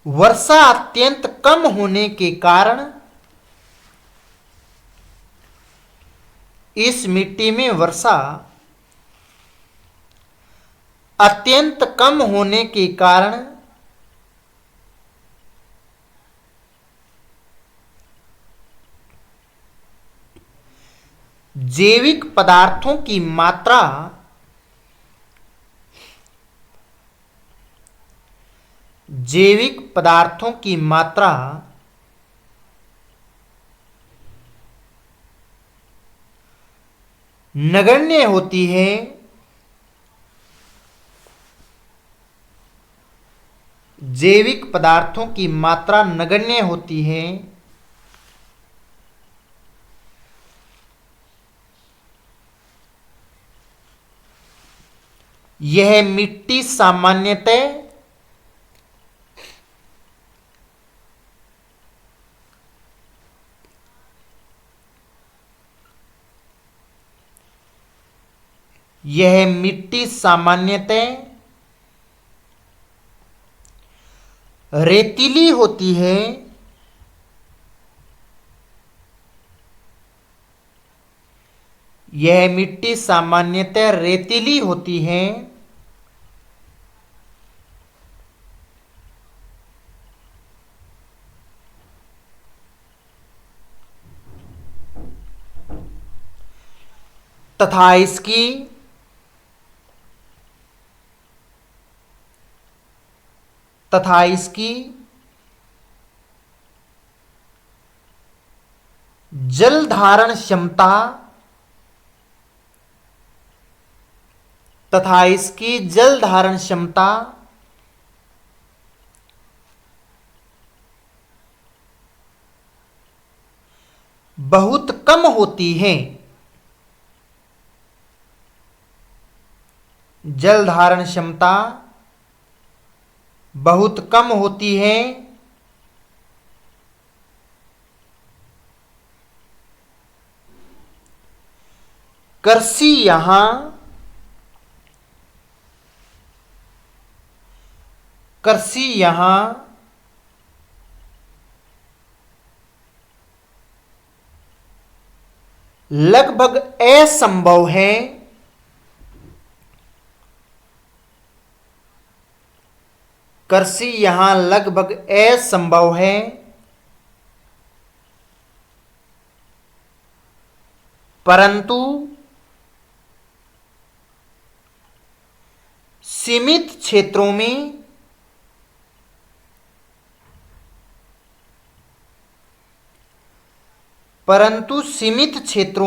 वर्षा अत्यंत कम होने के कारण इस मिट्टी में वर्षा अत्यंत कम होने के कारण जैविक पदार्थों की मात्रा नगण्य होती है, जैविक पदार्थों की मात्रा नगण्य होती है। यह मिट्टी सामान्यतः रेतीली होती है, यह मिट्टी सामान्यतः रेतीली होती है। तथा इसकी जल धारण क्षमता बहुत कम होती है। जल धारण क्षमता बहुत कम होती है। कृषि यहाँ लगभग असंभव है। कृषि यहाँ लगभग असंभव है। परंतु सीमित क्षेत्रों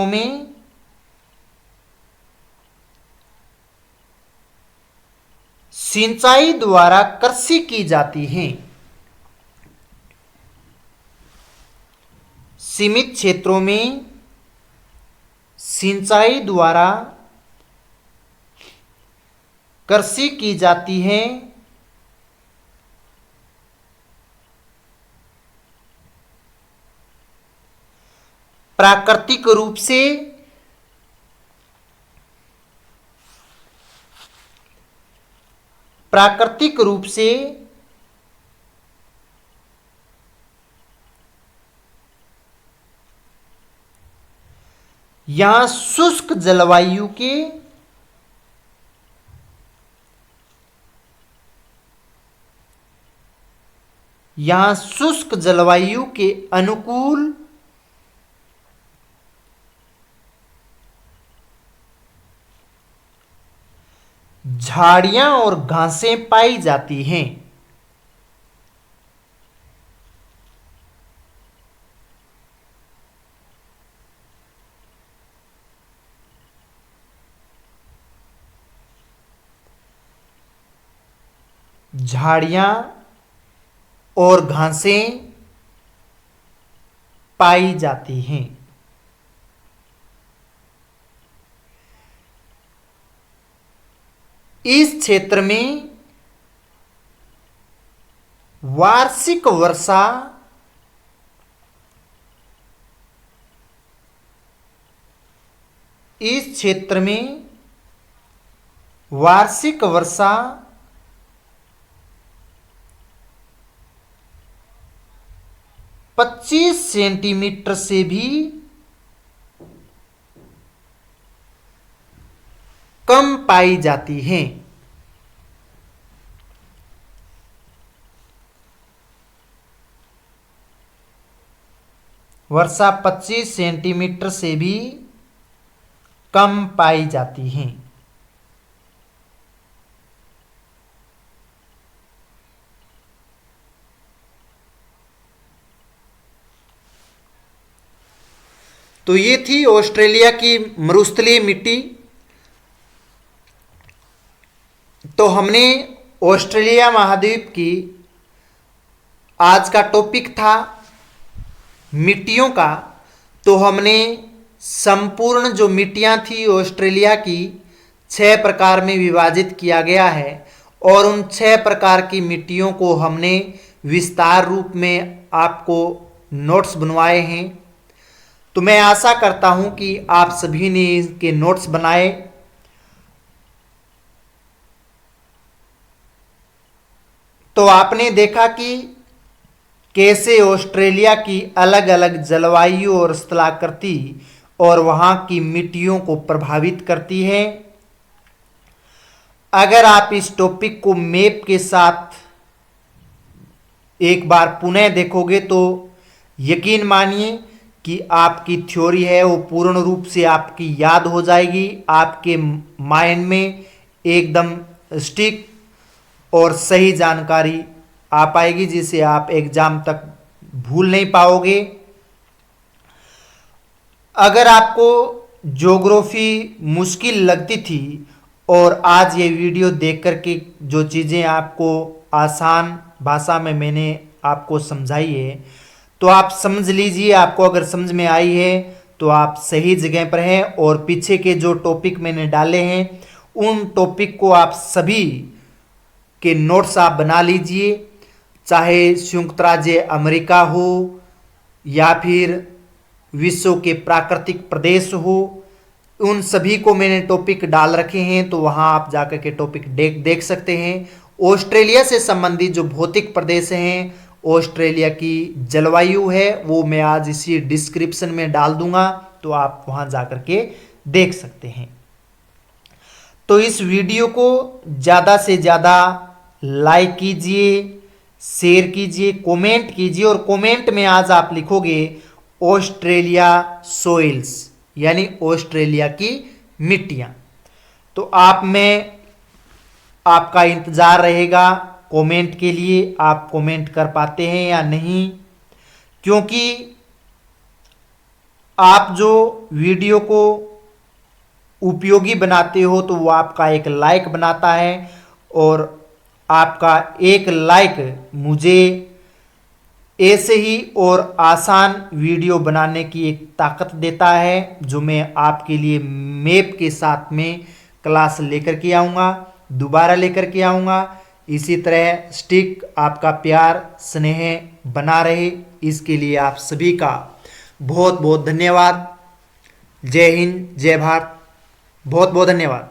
में सिंचाई द्वारा कृषि की जाती है। सीमित क्षेत्रों में सिंचाई द्वारा कृषि की जाती है। प्राकृतिक रूप से यहाँ शुष्क जलवायु के अनुकूल झाड़ियां और घासें पाई जाती हैं। झाड़ियां और घासें पाई जाती हैं। इस क्षेत्र में वार्षिक वर्षा इस क्षेत्र में वार्षिक वर्षा 25 सेंटीमीटर से भी कम पाई जाती हैं। वर्षा 25 सेंटीमीटर से भी कम पाई जाती हैं। तो ये थी ऑस्ट्रेलिया की मरुस्थलीय मिट्टी। तो हमने ऑस्ट्रेलिया महाद्वीप की आज का टॉपिक था मिट्टियों का। तो हमने संपूर्ण जो मिट्टियां थी ऑस्ट्रेलिया की 6 प्रकार में विभाजित किया गया है और उन 6 प्रकार की मिट्टियों को हमने विस्तार रूप में आपको नोट्स बनवाए हैं। तो मैं आशा करता हूं कि आप सभी ने इसके नोट्स बनाए। तो आपने देखा कि कैसे ऑस्ट्रेलिया की अलग अलग जलवायु और स्थलाकृति और वहां की मिट्टियों को प्रभावित करती है। अगर आप इस टॉपिक को मैप के साथ एक बार पुनः देखोगे तो यकीन मानिए कि आपकी थ्योरी है वो पूर्ण रूप से आपकी याद हो जाएगी, आपके माइंड में एकदम स्टिक और सही जानकारी आ पाएगी जिसे आप एग्जाम तक भूल नहीं पाओगे। अगर आपको ज्योग्राफी मुश्किल लगती थी और आज ये वीडियो देख कर के जो चीज़ें आपको आसान भाषा में मैंने आपको समझाई है तो आप समझ लीजिए, आपको अगर समझ में आई है तो आप सही जगह पर हैं। और पीछे के जो टॉपिक मैंने डाले हैं उन टॉपिक को आप सभी के नोट्स आप बना लीजिए, चाहे संयुक्त राज्य अमेरिका हो या फिर विश्व के प्राकृतिक प्रदेश हो, उन सभी को मैंने टॉपिक डाल रखे हैं। तो वहां आप जाकर के टॉपिक देख सकते हैं। ऑस्ट्रेलिया से संबंधित जो भौतिक प्रदेश हैं, ऑस्ट्रेलिया की जलवायु है वो मैं आज इसी डिस्क्रिप्शन में डाल दूंगा, तो आप वहां जाकर के देख सकते हैं। तो इस वीडियो को ज़्यादा से ज़्यादा लाइक कीजिए, शेयर कीजिए, कमेंट कीजिए और कमेंट में आज आप लिखोगे ऑस्ट्रेलिया सोइल्स यानी ऑस्ट्रेलिया की मिट्टियां। तो आपका इंतजार रहेगा कमेंट के लिए, आप कमेंट कर पाते हैं या नहीं, क्योंकि आप जो वीडियो को उपयोगी बनाते हो तो वो आपका एक लाइक बनाता है और आपका एक लाइक मुझे ऐसे ही और आसान वीडियो बनाने की एक ताकत देता है जो मैं आपके लिए मैप के साथ में क्लास लेकर के आऊँगा, दोबारा लेकर के आऊँगा। इसी तरह स्टिक आपका प्यार स्नेह बना रहे, इसके लिए आप सभी का बहुत बहुत धन्यवाद। जय हिंद, जय भारत, बहुत बहुत धन्यवाद।